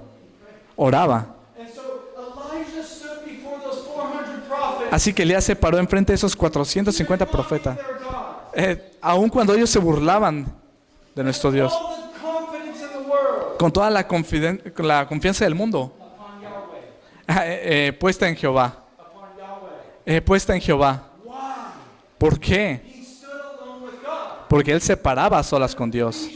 oraba. And so Elijah stood before those 400 prophets. Así que Elías se paró enfrente de esos 450 profetas. Their God. Aun cuando ellos se burlaban de nuestro Dios, All the confidence in the world con toda la confianza del mundo, upon Yahweh. puesta en Jehová, Upon Yahweh. puesta en Jehová. Why? ¿Por qué? He stood alone with God. Porque él se paraba a solas con Dios.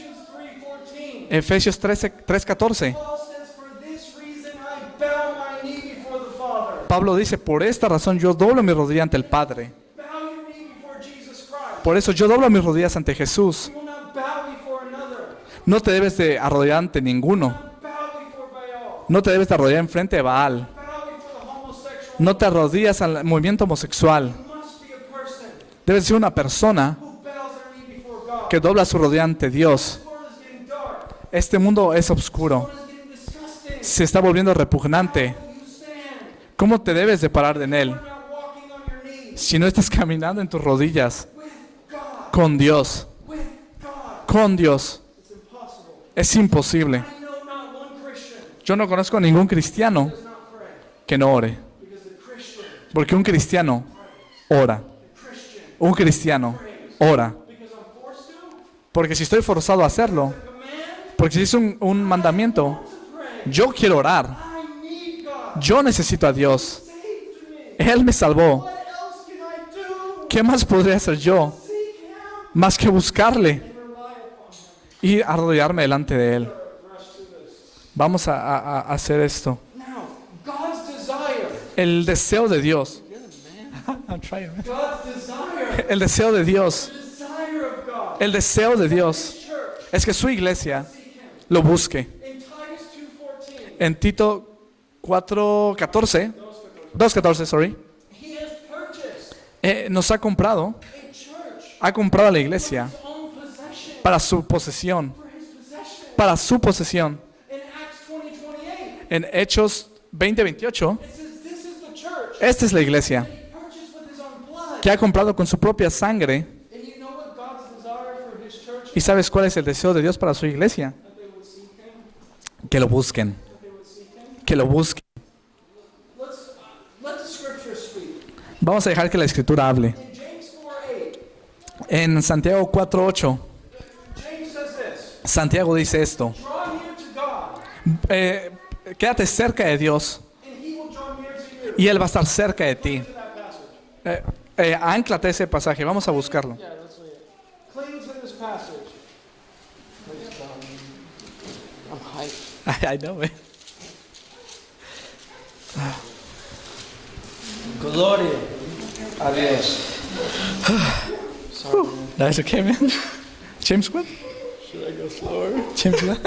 Ephesians 3:14. Efesios 3:14. Paul says, For this reason I bow my knee before the Father. Pablo dice, por esta razón yo doblo mi rodilla ante el Padre. Bow your knee before Jesus Christ. Por eso yo doblo mis rodillas ante Jesús. You will not bow before another. No te debes de arrodillar ante ninguno. Not bow before Baal. No te debes de arrodillar enfrente de Baal. Bow before the homosexual. No te arrodillas al movimiento homosexual. You must be a person Debes ser una persona who bows their knee before God. que dobla su rodilla ante Dios. The world is getting dark. Este mundo es The oscuro. world is getting disgusting. Se está volviendo repugnante. How will you stand? ¿Cómo te debes de parar en él You're not walking on your knees. si no estás caminando en tus rodillas With God. con Dios? With God. Con Dios. It's impossible. Es imposible. I know not one Christian Yo no conozco a ningún cristiano does not pray. que no ore. Because the Christian, Porque un cristiano ora. the Christian, Un cristiano ora. because I'm forced to, Porque si estoy forzado a hacerlo, the command porque si es un mandamiento, to pray. yo quiero orar. I need God. Yo necesito a Dios. Saved me. Él me salvó. What else can I do? ¿Qué más podría hacer yo Seek Him más que buscarle and rely upon Him. y arrodillarme delante de Él? Rush through this. Vamos a hacer esto. Now, El deseo de Dios. You're the man. I'm trying, man. God's desire. El deseo de Dios. The desire of God. El deseo de His Dios church. es que su iglesia Seek him. lo busque. In Titus 2:14. En Tito 4:14, 2:14, sorry, He has purchased nos ha comprado, a church ha comprado a la iglesia for his own possession. para su posesión, For his possession. para su posesión. In Acts 20:28, En Hechos 20:28, it says this is the church esta es la iglesia that he purchased with his own blood. que ha comprado con su propia sangre. And you know what God's desire for his church ¿Y is? sabes cuál es el deseo de Dios para su iglesia? That they would seek him. Que lo busquen, That they would seek him. que lo busquen. Let the scripture speak. Vamos a dejar que la escritura hable. In James 4:8, En Santiago 4:8, James says this: Santiago dice esto: draw near to God, quédate cerca de Dios and he will draw near to you. y Él va a estar cerca de ti. To that passage. Anclate ese pasaje, vamos a buscarlo. Yeah, let's read it. Cling to this passage. Praise God. I'm hyped. I know, man. Gloria a Dios. Sorry, man. That's okay, man. James what? Should I go slower? James what?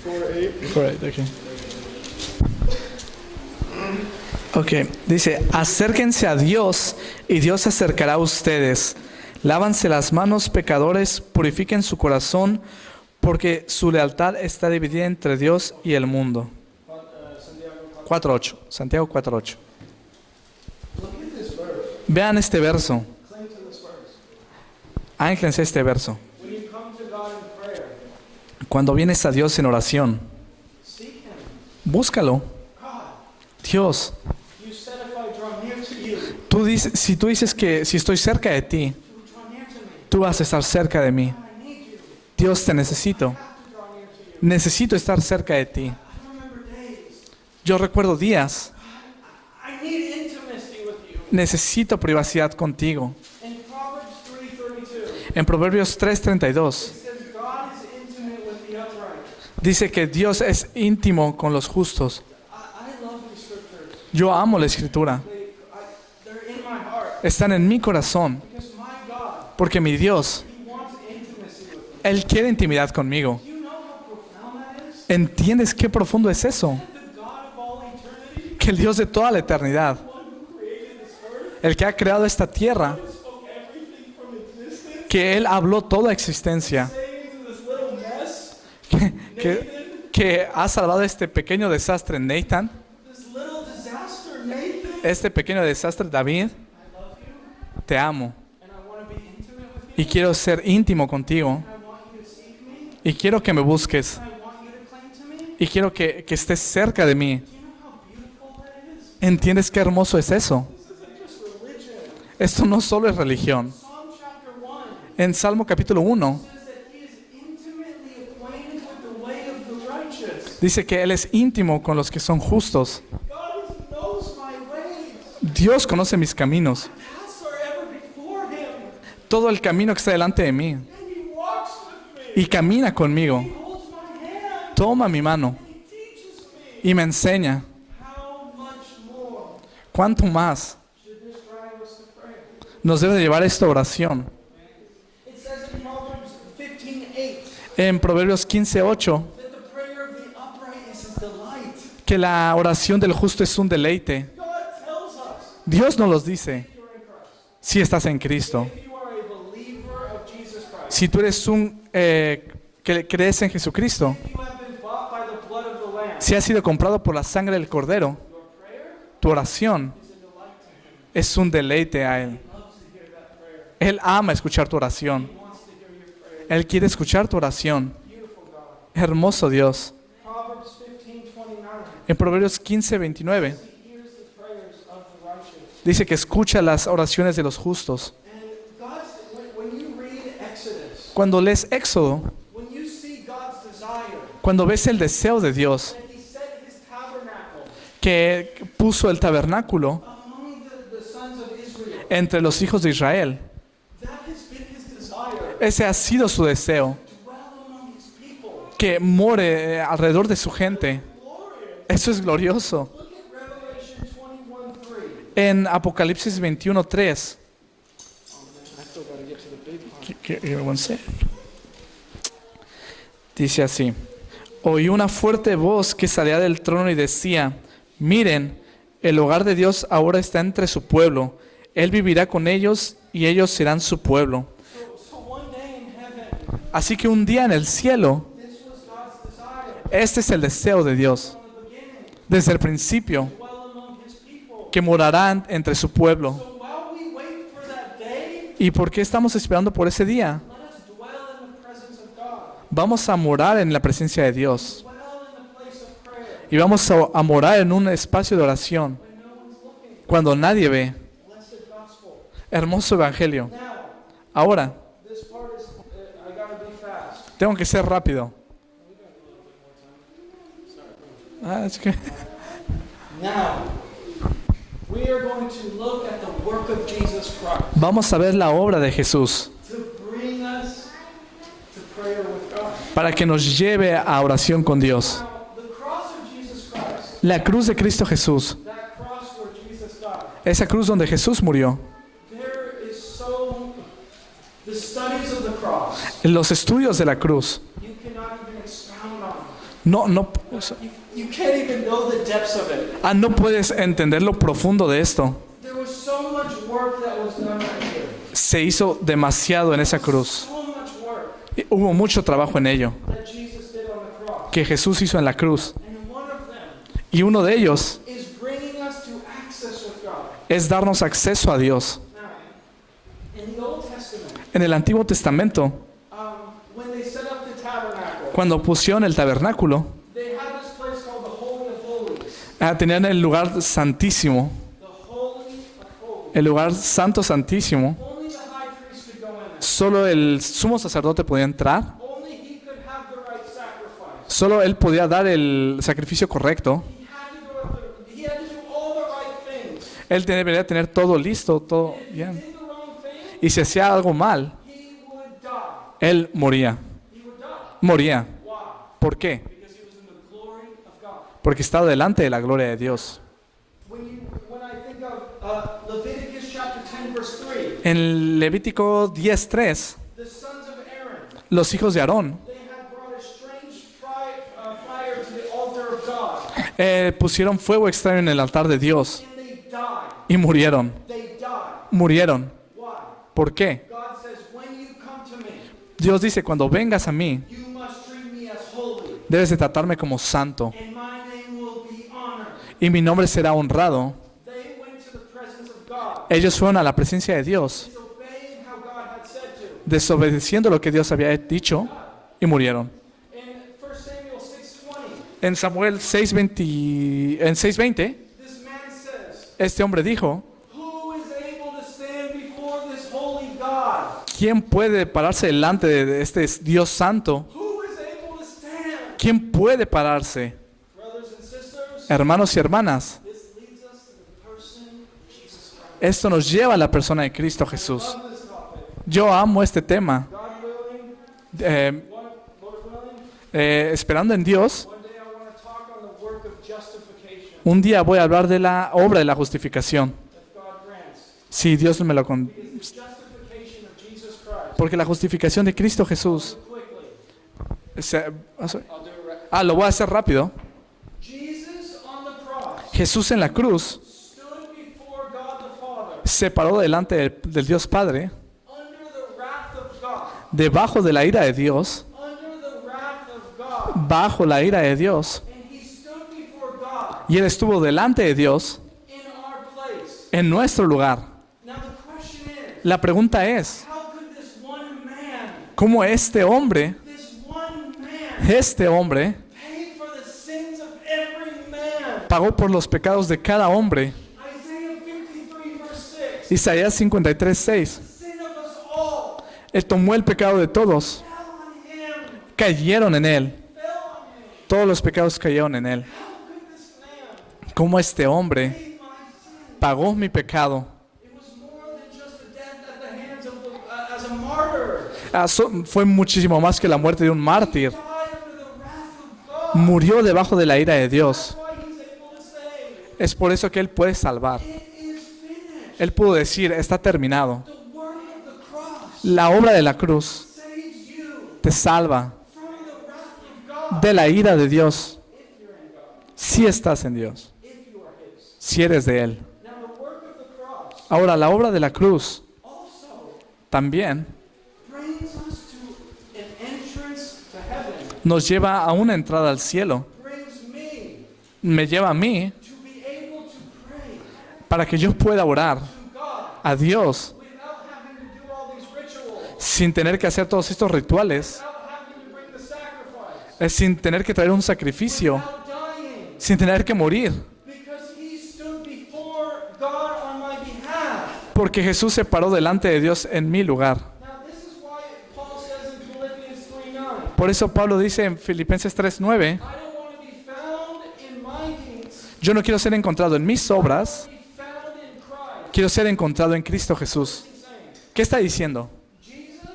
4:8. Alright, okay. Ok, dice, acérquense a Dios y Dios se acercará a ustedes. Lávanse las manos, pecadores, purifiquen su corazón, porque su lealtad está dividida entre Dios y el mundo. 4:8, Santiago 4:8. Look at this verse. Vean este verso, Cling to this verse. ánclense este verso. When you come to God in prayer, Cuando vienes a Dios en oración, seek him. búscalo. God, Dios, you said if I draw near to you, si tú dices que si estoy cerca de ti, you will draw near to me. tú vas a estar cerca de mí. I need you. Dios, te necesito. I have to draw near to you. Necesito estar cerca de ti. I remember days. Yo recuerdo días. I need intimacy with you. Necesito privacidad contigo. In Proverbs 3:32, En Proverbios 3:32 it says God is intimate with the upright. dice que Dios es íntimo con los justos. I love these scriptures. Yo amo la escritura. They're in my heart Están en mi corazón because my God, porque mi Dios, He wants intimacy with me. Él quiere intimidad conmigo. Do you know how profound that is? ¿Entiendes qué profundo es eso? The God of all eternity, Que el Dios de toda la eternidad, one who created this earth, el que ha creado esta tierra, spoke everything from existence, que Él habló toda existencia, saying into this little mess, que ha salvado este pequeño desastre Nathan, this little disaster, Nathan. este pequeño desastre David, I love you, te amo and I want to be intimate with you. y quiero ser íntimo contigo I want you to seek me. y quiero que me busques I want you to cling to me. y quiero que estés cerca de mí. Do you know how beautiful that is? ¿Entiendes qué hermoso es eso? This isn't just religion. Esto no solo es religión. Psalm chapter 1 En Salmo capítulo 1 says that he is intimately acquainted with the way of the righteous. dice que Él es íntimo con los que son justos. God knows my ways. Dios conoce mis caminos, Paths are ever before him. todo el camino que está delante de mí And he walks with me. y camina conmigo. He holds my hand. Toma mi mano He teaches me. y me enseña. How much more ¿Cuánto más should this drive us to prayer? nos debe de llevar esta oración? It says in Proverbs 15:8 En Proverbios 15:8 that the prayer of the upright is his delight. que la oración del justo es un deleite. God tells us Dios nos los dice if you're in Christ. si estás en Cristo. If you are a believer of Jesus Christ. Si tú eres que crees en Jesucristo, If you have been bought by the blood of the Lamb. si has sido comprado por la sangre del Cordero, Your prayer tu oración is a delight to him. es un deleite a Él. He loves to hear that prayer. Él ama escuchar tu oración. He wants to hear your prayer. Él quiere escuchar tu oración. Beautiful God. Hermoso Dios. Proverbs 15:29. En Proverbios 15:29 He hears the prayers of the righteous. dice que escucha las oraciones de los justos. And God's, when you read Exodus, Cuando lees Éxodo, when you see God's desire, cuando ves el deseo de Dios that He set His tabernacle que puso el tabernáculo among the sons of Israel, entre los hijos de Israel, that has been His desire. ese ha sido su deseo, Dwell among His people. que more alrededor de su gente. Glorious. Eso es glorioso. Look at Revelation En Apocalipsis 21:3. I still gotta get to the big part. Give me one sec. Dice así: oí una fuerte voz que salía del trono y decía: miren, el hogar de Dios ahora está entre su pueblo. Él vivirá con ellos y ellos serán su pueblo. So one day in heaven, Así que un día en el cielo, this was God's desire este es el deseo de Dios from the beginning, desde el principio, dwell among his people. que morarán entre su pueblo. So while we wait for that day, ¿Y por qué estamos esperando por ese día? let us dwell in the presence of God. Vamos a morar en la presencia de Dios Dwell in the place of prayer y vamos a morar en un espacio de oración when no one's looking. cuando nadie ve. Blessed gospel. Hermoso evangelio. Now, Ahora, this part is, I gotta be fast. tengo que ser rápido. Es que Now, we are going to look at the work of Jesus Christ vamos a ver la obra de Jesús to bring us to prayer with God. para que nos lleve a oración con Dios. Now, the cross of Jesus Christ, La cruz de Cristo Jesús, that cross where Jesus died, esa cruz donde Jesús murió. there is so, the studies of the cross, Los estudios de la cruz, you cannot even expound on. no, You can't even know the depths of it. no puedes entender lo profundo de esto. There was so much work that was done right here. Se hizo demasiado en esa cruz. So much work Y hubo mucho trabajo en ello that Jesus did on the cross. que Jesús hizo en la cruz. And one of them Y uno de ellos is bringing us to access with God. es darnos acceso a Dios. Now, in the Old Testament, En el Antiguo Testamento, when they set up the tabernacle, cuando pusieron el tabernáculo, they had this place called the Holy of Holies. tenían el lugar santísimo, The Holy of Holies. el lugar santo santísimo. Only the high priest could go in there. Solo el sumo sacerdote podía entrar. Only he could have the right sacrifice. Solo él podía dar el sacrificio correcto. He had to do all the right things. Él debería tener todo listo, todo If he bien. did the wrong thing, Y si hacía algo mal, he would die. él moría. He would die. Moría. Why? ¿Por qué? Because he was in the glory of God. Porque estaba delante de la gloria de Dios. When I think of Leviticus chapter 10 verse 3, En Levítico 10:3, the sons of Aaron, los hijos de Aarón they had brought a strange fire to the altar of God, pusieron fuego extraño en el altar de Dios and they died. y murieron. They died. Murieron. Why? ¿Por qué? God says, when you come to me, Dios dice, cuando vengas a mí, you must treat me as holy, debes de tratarme como santo and my name will be honored. y mi nombre será honrado. They went to the presence of God, Ellos fueron a la presencia de Dios, disobeying how God had said to. desobedeciendo lo que Dios había dicho, y murieron. In 1 Samuel 6:20, En Samuel 6:20, this man says, este hombre dijo, who is able to stand before this holy God? ¿quién puede pararse delante de este Dios santo? Who is able to stand? ¿Quién puede pararse? Brothers and sisters, Hermanos y hermanas, this leads us to the person of Jesus Christ. esto nos lleva a la persona de Cristo Jesús. Love this topic. Yo amo este tema. God willing, Eh, Lord willing, esperando en Dios, one day I want to talk on the work of justification un día voy a hablar de la obra de la justificación. that God grants. Si Dios me lo con... Because the justification of Jesus Christ, Porque la justificación de Cristo Jesús... quickly, se- I'll do it right. lo voy a hacer rápido. Jesus on the cross Jesús en la cruz stood before God the Father se paró delante del Dios Padre, under the wrath of God, debajo de la ira de Dios, under the wrath of God, bajo la ira de Dios, and he stood before God y Él estuvo delante de Dios in our place. en nuestro lugar. Now the question is, La pregunta es, how could this one man, ¿cómo este hombre pay for the sins of every man? pagó por los pecados de cada hombre? Isaiah 53 verse 6, Isaías 53:6. sin of us all Él tomó el pecado de todos, fell on him, cayeron en Él. fell on him. Todos los pecados cayeron en Él. How could this man ¿Cómo este hombre pay my sin? pagó mi pecado? It was more than just a death at the hands of as a martyr. Fue muchísimo más que la muerte de un mártir. Died under the wrath of God. Murió debajo de la ira de That's Dios. why he's able to save. Es por eso que Él puede salvar. It is Él pudo decir, está terminado. The work of the cross La obra de la cruz saves you te salva from the wrath of God de la ira de Dios. if you're in God, Si estás en Dios, if you are His. si eres de Él. Now the work of the cross Ahora, la obra de la cruz also también brings us to an entrance to heaven. nos lleva a una entrada al cielo. Brings Me lleva a mí to be able to pray para que yo pueda orar to God a Dios without having to do all these rituals, sin tener que hacer todos estos rituales, without having to bring the sacrifice, sin tener que traer un sacrificio, without dying, sin tener que morir. because He stood before God on my behalf. Porque Jesús se paró delante de Dios en mi lugar. Now this is why Paul says in Philippians 3:9, Por eso Pablo dice en Filipenses 3:9, I don't want to be found in my deeds, yo no quiero ser encontrado en mis obras, I want to be found in Christ. quiero ser encontrado en Cristo Jesús. He's saying, ¿Qué está diciendo? Jesus,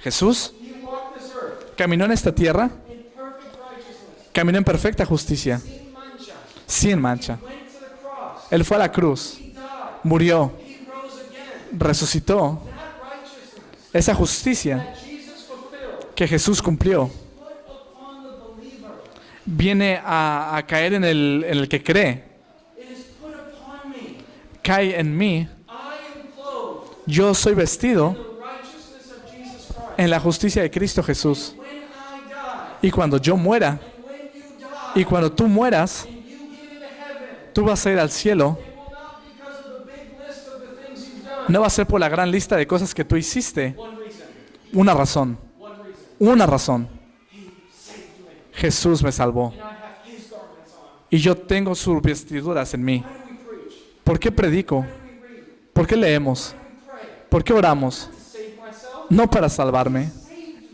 Jesús He walked this earth caminó en esta tierra, in perfect righteousness, caminó en perfecta justicia, sin mancha. sin mancha. Went to the cross. Él fue a la cruz, He died. murió, He rose again. resucitó. That righteousness Esa justicia that Jesus fulfilled que Jesús cumplió put upon the believer. viene a caer en el que cree. It is put upon me. Cae en mí. I am clothed Yo soy in vestido the righteousness of Jesus Christ. en la justicia de Cristo Jesús. When I die, Y cuando yo muera, and when you die, y cuando tú mueras, and you get into heaven, tú vas a ir al cielo. it will not be because of the big list of the things you've done. No va a ser por la gran lista de cosas que tú hiciste. One reason. Una razón. One reason. Una razón. He saved me. Jesús me salvó. And I have His garments on. Y yo tengo sus vestiduras en mí. Why do we preach? ¿Por qué predico? Why do we read? ¿Por qué leemos? Why do we pray? ¿Por qué oramos? To save myself? No para salvarme.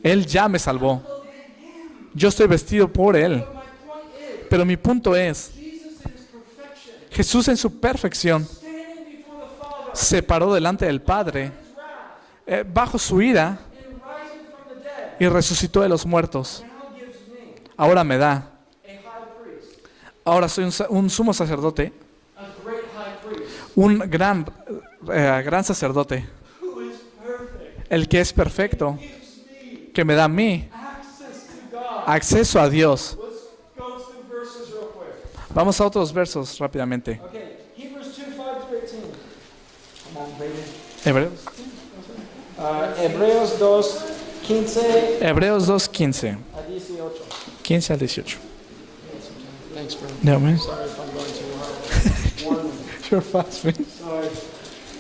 Él ya me salvó. Clothed in Him. Yo estoy vestido por Él. But my point is, Pero mi punto es, Jesus in His perfection, Jesús en su perfección standing before the Father, se paró delante del Padre His wrath, bajo su ira and rising from the dead, y resucitó de los muertos. now gives me Ahora me da. a high priest, Ahora soy un sumo sacerdote, a great high priest, un gran sacerdote, who is perfect, el que es perfecto, gives me que me da a mí access to God. acceso a Dios. Let's go through verses real quick. Vamos a otros versos rápidamente. Okay, Hebrews 2:5-18. Come on, baby. Hebreos, Hebreos 2:15 Hebreos 2:15. a 18. 15 al 18. Thanks, bro. No, man. Sorry if I'm going too hard. Warn me. You're fast, man. Sorry.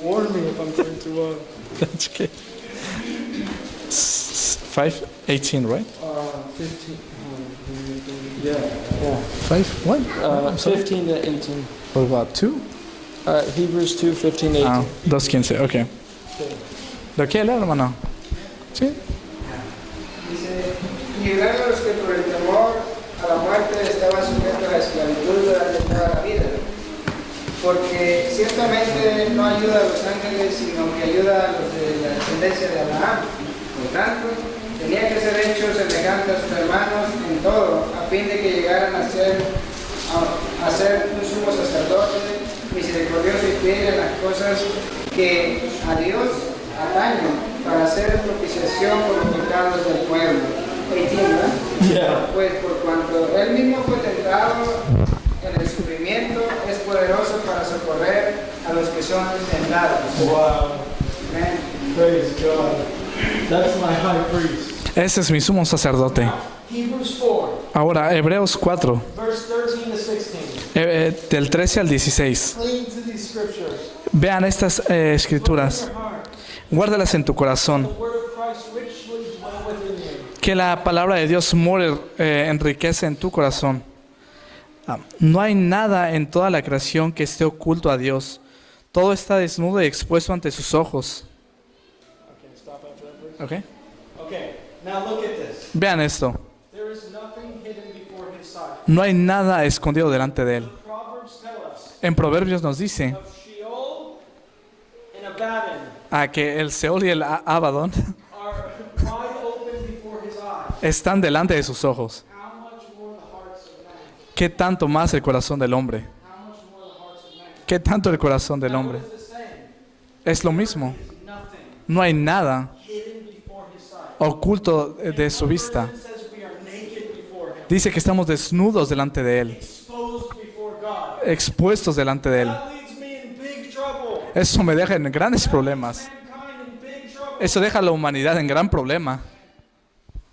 Warn me if I'm going too hard. That's okay. 5:18, right? 15. Yeah. 5, what? 15 to 18. What about 2? Hebrews 2:15-18. Ah, 2:15, ok. ¿Lo quiere leer, hermano? Sí. Dice, librando a los que por el temor a la muerte estaban sujetos a la esclavitud durante toda la vida. Porque ciertamente no ayuda a los ángeles, sino que ayuda a los de la descendencia de Abraham. Por tanto, tenía que ser hechos semejantes a sus hermanos en todo, a fin de que llegaran a ser un sumo sacerdote, misericordioso y fiel en las cosas que a Dios atañen, para hacer propiciación por los pecados del pueblo. 18, ¿verdad? Yeah. Pues por cuanto él mismo fue tentado en el sufrimiento, es poderoso para socorrer a los que son tentados. Wow. Amén. Praise God. That's my high priest. Ese es mi sumo sacerdote. Hebrews 4, Ahora, Hebreos 4, verse 13-16. del 13 al 16. Cling to these scriptures. Vean estas escrituras. Put in your heart. Guárdalas en tu The corazón. word of Christ richly dwell within you. Que la palabra de Dios more, enriquece en tu corazón. No hay nada en toda la creación que esté oculto a Dios. Todo está desnudo y expuesto ante sus ojos. Okay, stop after that, ¿Ok? please. Okay, now look at this. Vean esto. There is nothing hidden before His sight. No hay nada escondido delante de Él. The Proverbs tell us En Proverbios nos dice of Sheol and Abaddon que el Seol y el Abadón are wide open before His eyes. están delante de sus ojos. How much more the hearts of man? ¿Qué tanto más el corazón del hombre? How much more the hearts of man? ¿Qué tanto el corazón del Now, hombre? what is this saying? Es lo mismo. There's nothing No hay nada hidden before his sight. oculto de su vista. It says we are naked before him, Dice que estamos desnudos delante de Él, exposed before God. expuestos delante de Él. That leaves me in big trouble. Eso me deja en grandes problemas. Mankind in big trouble. Eso deja a la humanidad en gran problema.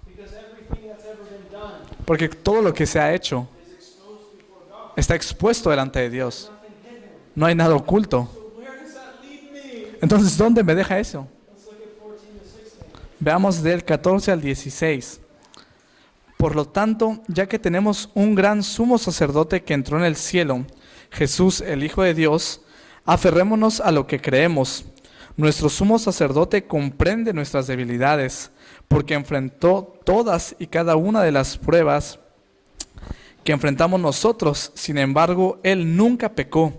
Because everything that's ever been done Porque todo lo que se ha hecho is exposed before God. está expuesto delante de Dios. Nothing hidden. No hay nada oculto. So where does that leave me? Entonces, ¿dónde me deja eso? Let's look at 14 to 16. Veamos del 14 al 16. Por lo tanto, ya que tenemos un gran sumo sacerdote que entró en el cielo, Jesús, el Hijo de Dios, aferrémonos a lo que creemos. Nuestro sumo sacerdote comprende nuestras debilidades, porque enfrentó todas y cada una de las pruebas que enfrentamos nosotros. Sin embargo, Él nunca pecó.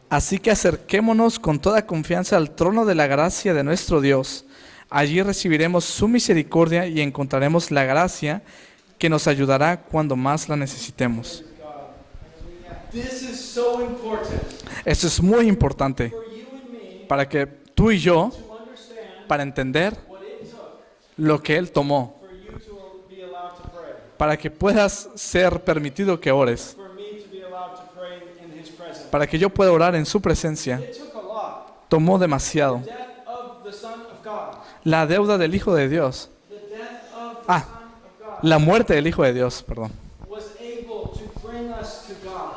Así que acerquémonos con toda confianza al trono de la gracia de nuestro Dios. Allí recibiremos su misericordia y encontraremos la gracia que nos ayudará cuando más la necesitemos. This is so important Esto es muy importante for you and me para que tú y yo, to understand para entender what it took lo que Él tomó, for you to be allowed to pray, para que puedas ser permitido que ores, for me to be allowed to pray in his presence. para que yo pueda orar en su presencia. It took a lot. Tomó demasiado. The death of the Son of God. La deuda del Hijo de Dios, The death of the Ah. Son of God la muerte del Hijo de Dios, perdón, was able to bring us to God.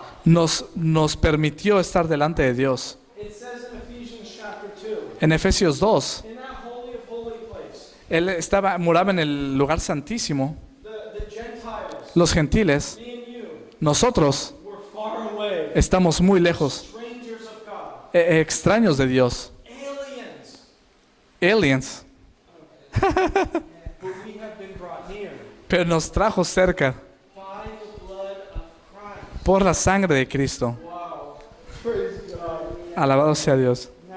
nos permitió estar delante de Dios. It says in Ephesians chapter 2, En Efesios 2, in that holy of holy place, Él moraba en el lugar santísimo. the Gentiles, Los gentiles, me and you, nosotros were far away, estamos muy lejos, strangers of God, extraños de Dios, aliens, aliens, but we have been brought near pero nos trajo cerca by the blood of Christ. por la sangre de Cristo. Wow. Praise God. Alabado sea Dios. Now,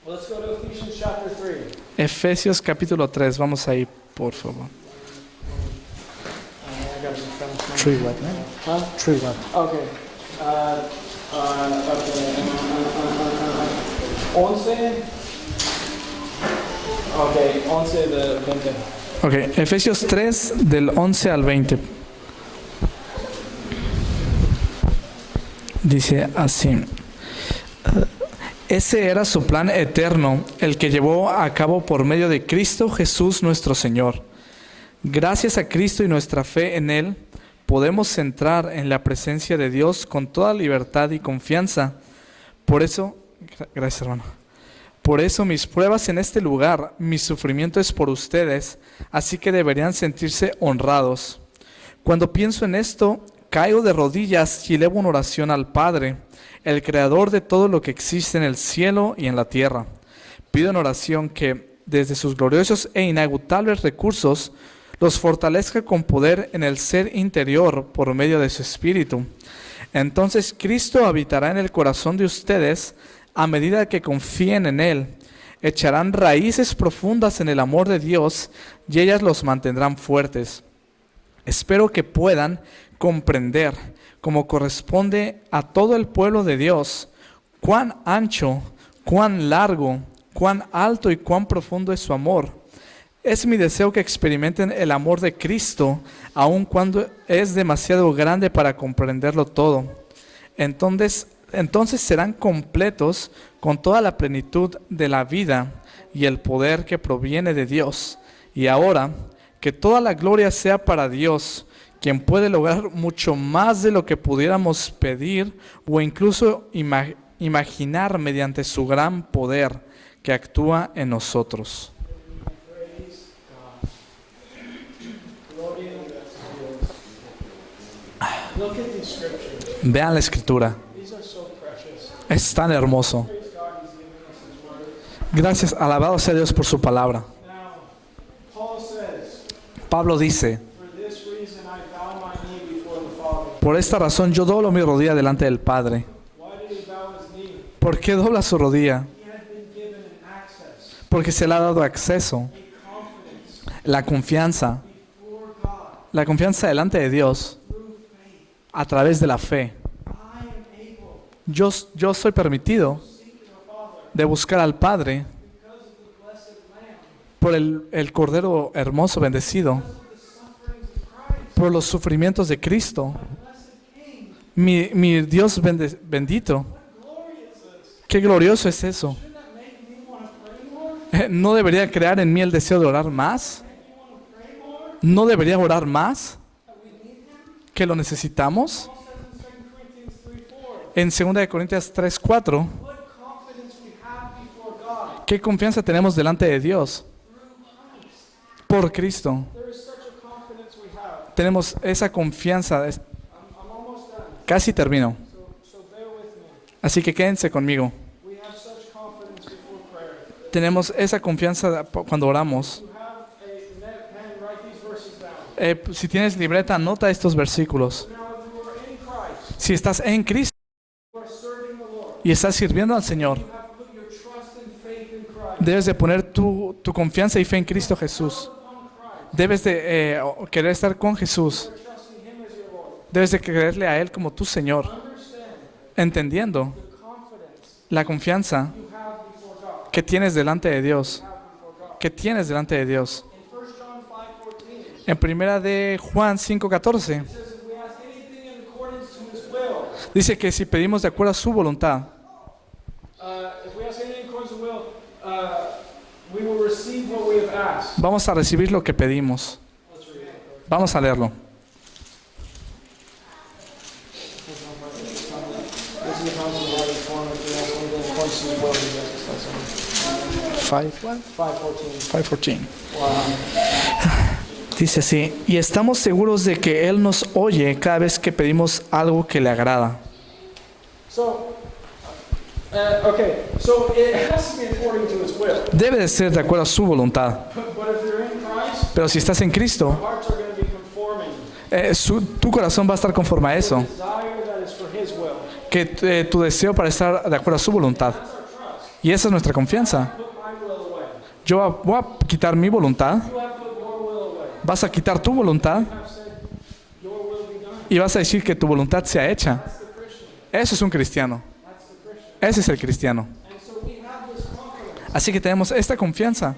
let's go to Ephesians chapter 3. Efesios capítulo 3, vamos ahí, por favor. I got it in front of me. Tree what, Huh? Tree what? Okay. Okay. 11. Okay, 11 de 20. Ok, Efesios 3 del 11 al 20. Dice así. Ese era su plan eterno, el que llevó a cabo por medio de Cristo Jesús nuestro Señor. Gracias a Cristo y nuestra fe en Él, podemos entrar en la presencia de Dios con toda libertad y confianza. Por eso, gracias hermano. Por eso mis pruebas en este lugar, mi sufrimiento es por ustedes, así que deberían sentirse honrados. Cuando pienso en esto, caigo de rodillas y elevo una oración al Padre, el Creador de todo lo que existe en el cielo y en la tierra. Pido en oración que, desde sus gloriosos e inagutables recursos, los fortalezca con poder en el ser interior por medio de su Espíritu. Entonces Cristo habitará en el corazón de ustedes a medida que confíen en Él. Echarán raíces profundas en el amor de Dios y ellas los mantendrán fuertes. Espero que puedan comprender, como corresponde a todo el pueblo de Dios, cuán ancho, cuán largo, cuán alto y cuán profundo es su amor. Es mi deseo que experimenten el amor de Cristo, aun cuando es demasiado grande para comprenderlo todo. Entonces serán completos con toda la plenitud de la vida y el poder que proviene de Dios. Y ahora, que toda la gloria sea para Dios, quien puede lograr mucho más de lo que pudiéramos pedir o incluso imaginar mediante su gran poder que actúa en nosotros. Look at these scriptures. Vean la escritura, These are so precious. es tan hermoso. Praise God, He's given us His word. Gracias, alabado sea Dios por su palabra. Now, Paul says, Pablo dice, for this reason I bow my knee before the Father. por esta razón yo doblo mi rodilla delante del Padre. Why did he bow his knee? ¿Por qué dobla su rodilla? He had been given an access, Porque se le ha dado acceso, a confidence la confianza before God delante de Dios through faith. a través de la fe. I am able Yo soy permitido to seek the Father de buscar al Padre because of the blessed Lamb, por el Cordero hermoso bendecido, because of the sufferings of Christ, por los sufrimientos de Cristo. blessed King. Mi Dios bendito. What glory is this? Qué glorioso es eso. Shouldn't that make me want to pray more? ¿No debería crear en mí el deseo de orar más? Make me want to pray more? ¿No debería orar más? That we need Him? ¿Que lo necesitamos? Paul says in 2 Corinthians 3:4, En 2 Corintios 3:4, what confidence we have before God ¿qué confianza tenemos delante de Dios? through Christ. Por Cristo. There is such a confidence we have. Tenemos esa confianza. I'm almost done, Casi termino. so bear with me. Así que quédense conmigo. We have such confidence before prayer. Tenemos esa confianza cuando oramos. You have a pen, write these verses down. Si tienes libreta, anota estos versículos. Now, if you are in Christ, Si estás en Cristo you are serving the Lord. y estás sirviendo al Señor, You have put your trust and faith in Christ. debes de poner tu confianza y fe en Cristo Jesús. Upon Christ, Debes de querer estar con Jesús. you're trusting Him as your Lord. Debes de creerle a Él como tu Señor, Understand entendiendo the confidence la confianza you have before God. que tienes delante de Dios. Have before God. Que tienes delante de Dios. In 1 John 5:14, En primera de Juan 5:14 it says, if we ask anything in accordance to His will, dice que si pedimos de acuerdo a su voluntad, if we ask anything in accordance to His will, we will receive what we have asked. vamos a recibir lo que pedimos. Let's read it. Vamos a leerlo. This is the counsel of our reform. If we ask anything in accordance to His will, we ask us. 5:14. 5:14. Wow. Dice así, y estamos seguros de que Él nos oye cada vez que pedimos algo que le agrada. So, so it has to be according to His will. Debe de ser de acuerdo a su voluntad. But if you're in Christ, Pero si estás en Cristo, hearts are going to be conforming tu corazón va a estar conforme a eso. to the desire that is for His will. Que tu deseo para estar de acuerdo a su voluntad. That's our trust. Y esa es nuestra confianza. Put my will away. Yo voy a quitar mi voluntad, You have put your will away. vas a quitar tu voluntad You have said, your will be done. y vas a decir que tu voluntad sea hecha. That's the Christian. Eso es un cristiano. That's the Christian. Ese es el cristiano. And so we have this confidence. Así que tenemos esta confianza.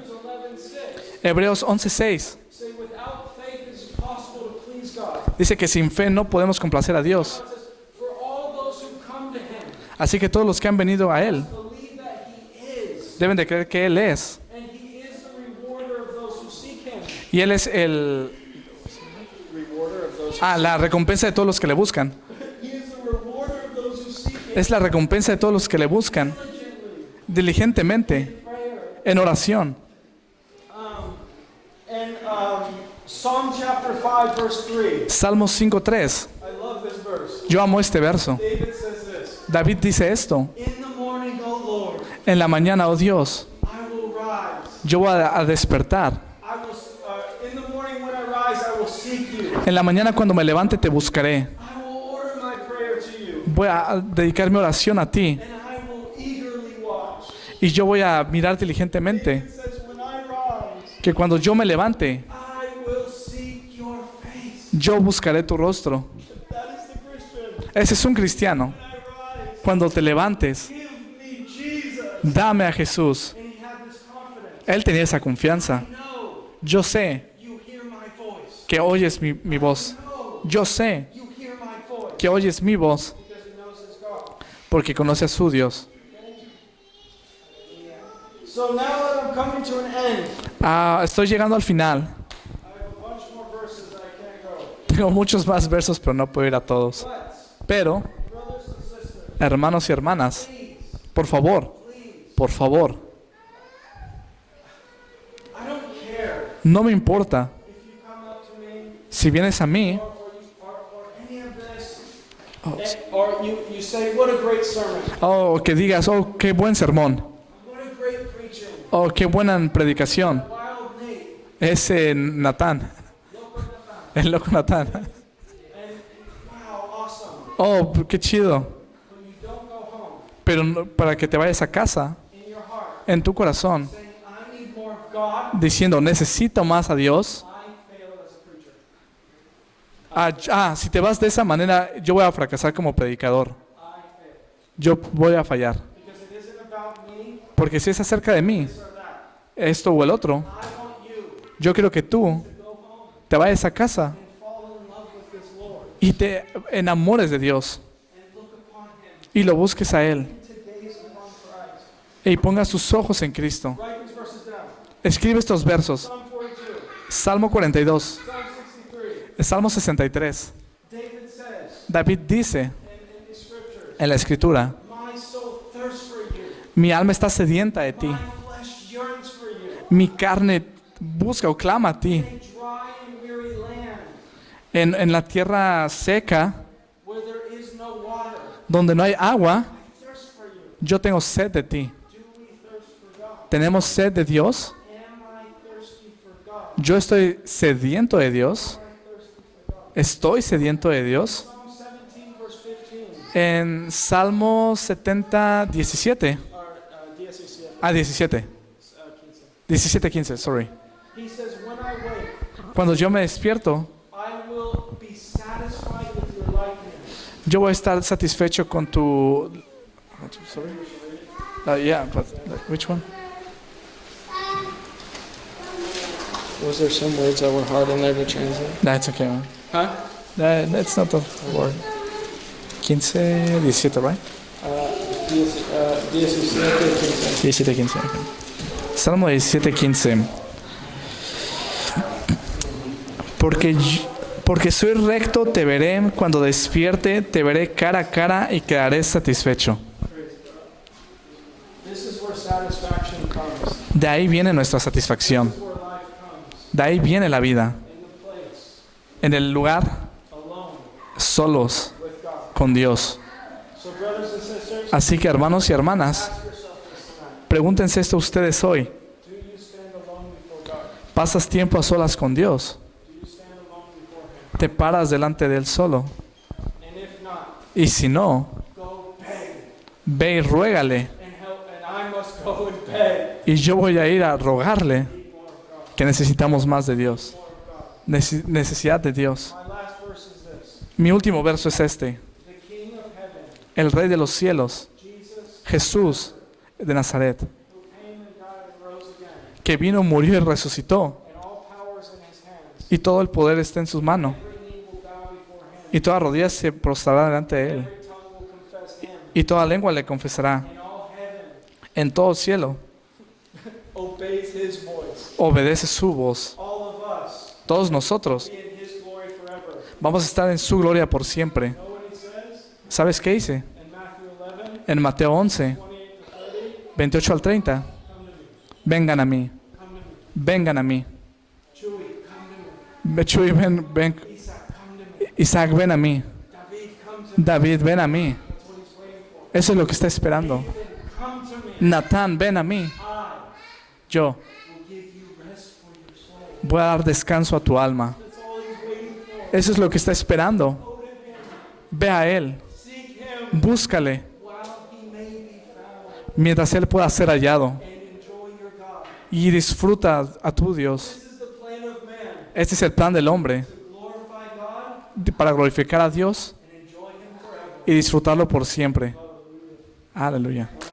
Hebrews 11:6 Hebreos 11:6 say, without faith it is impossible to please God. dice que sin fe no podemos complacer a Dios. God says, for all those who come to Him, Así que todos los que han venido a Él believe that He is, deben de creer que Él es. and He is the rewarder of those who seek Him. Y Él es el Rewarder of those. la recompensa de todos los que le buscan. He is the rewarder of those who seek Him. Es la recompensa de todos los que le buscan diligentemente Prayer. en oración. Psalm chapter 5 verse 3. Salmos 5:3. I love this verse. Yo amo este verso. David says this. David dice esto: In the morning, O Lord, en la mañana, oh Dios, I will rise. yo voy a despertar. I will, in the morning when I rise, I will seek you. En la mañana cuando me levante te buscaré. I will order my prayer to you, Voy a dedicar mi oración a ti and I will eagerly watch. y yo voy a mirar diligentemente It says, when I rise, que cuando yo me levante, I will seek your face. yo buscaré tu rostro. That is the Christian. Ese es un cristiano. When I rise, Cuando te levantes, give me Jesus. dame a Jesús. And he had this confidence. Él tenía esa confianza. No, Yo sé you hear my voice. que oyes mi voz. No, Yo sé you hear my voice. que oyes mi voz Because he knows his God. porque conoce a su Dios. So now that I'm coming to an end, Estoy llegando al final. I have a bunch more verses that I can't go. Tengo muchos más versos, pero no puedo ir a todos. But, Pero, brothers and sisters, hermanos y hermanas, please, por favor, please, I don't care no me importa if you come up to me si vienes a mí or any of this, oh, or you say, what a great sermon, o que digas, oh, qué buen sermón, what a great preaching, oh, qué buena predicación. wild Nate, Ese Natán, loco Nathan, el loco Natán. and wow, awesome. Oh, qué chido. When you don't go home Pero para que te vayas a casa, in your heart, en tu corazón, saying, I need more of God, diciendo, necesito más a Dios. I fail as a preacher. Si te vas de esa manera, yo voy a fracasar como predicador. I fail. Yo voy a fallar. Because it isn't about me, Porque si es acerca de mí, esto o el otro, I want you yo quiero que tú to go home te vayas a casa and fall in love with this Lord y te enamores de Dios and look upon Him y lo busques a Él to gaze upon Christ. y pongas tus ojos en Cristo. Write these verses down. Escribe estos versos. Psalm 42, Salmo 42, Psalm 63. Salmo 63. David says David dice in his scriptures, en la Escritura, my soul thirsts for you. mi alma está sedienta de ti, My flesh yearns for you. mi carne busca o clama a ti. In a dry and weary land En la tierra seca, where there is no water, donde no hay agua, I thirst for you. yo tengo sed de ti. Do we thirst for God? ¿Tenemos sed de Dios? Am I thirsty for God? Yo estoy sediento de Dios. Am I thirsty for God? Estoy sediento de Dios. Psalm 17, verse 15. En Salmo 70, 17. Or 17, Ah, 17. 15. 17, 15, sorry. He says, when I wake, Cuando yo me despierto, I will be satisfied with your likeness. yo voy a estar satisfecho con tu... Sorry? Yeah, but which one? Was there some words that were hard in there to translate? That's okay, man. Huh? That's not the word. 15, 17, right? 17, 15. Okay. Salmo 17, 15. Porque soy recto, te veré cuando despierte, te veré cara a cara y quedaré satisfecho. This is where satisfaction comes. De ahí viene nuestra satisfacción. This is where life comes. De ahí viene la vida. In the place, En el lugar, alone, solos, with God. con Dios. So brothers and sisters, Así que hermanos y hermanas, ask yourself this tonight. pregúntense esto ustedes hoy. Do you stand alone before God? ¿Pasas tiempo a solas con Dios? Do you stand alone before Him? ¿Te paras delante de Él solo? And if not, Y si no, go beg ve y ruégale. and help. And I must go and beg. Y yo voy a ir a rogarle Need more of God. que necesitamos más de Dios. More of God. Necesidad de Dios. My last verse is this. Mi último verso es este. The King of Heaven, El Rey de los cielos, Jesus, Jesús de Nazaret, who came and died and rose again, que vino, murió y resucitó, and all powers in His hands. y todo el poder está en sus manos, Every knee will bow before Him. y toda rodilla se prostrará delante de Él, Every tongue will confess Him. y toda lengua le confesará. And all heaven En todo el cielo obeys His voice. obedece su voz. All of us Todos nosotros be in His glory forever. vamos a estar en su gloria por siempre. Know what He says ¿Sabes qué hice? in Matthew 11, En Mateo 11, 28 to 30? 28 al 30. Come to me. Vengan a mí, Come to me. vengan a mí. Chewy, come to me. Chuy, ven. Isaac, come to me. Isaac, ven a mí. David, come to me. David, ven a mí. That's what He's waiting for. Eso es lo que está esperando. Ethan, come to me. Natán, ven a mí. I Yo will give you rest for your soul. voy a dar descanso a tu alma. That's all He's waiting for. Eso es lo que está esperando. Go to Him. Ve a Él, Seek Him búscale, while He may be found. mientras Él pueda ser hallado. And enjoy your God. Y disfruta a tu Dios. This is the plan of man. Este es el plan del hombre, To glorify God para glorificar a Dios and enjoy Him forever. y disfrutarlo por siempre. Aleluya.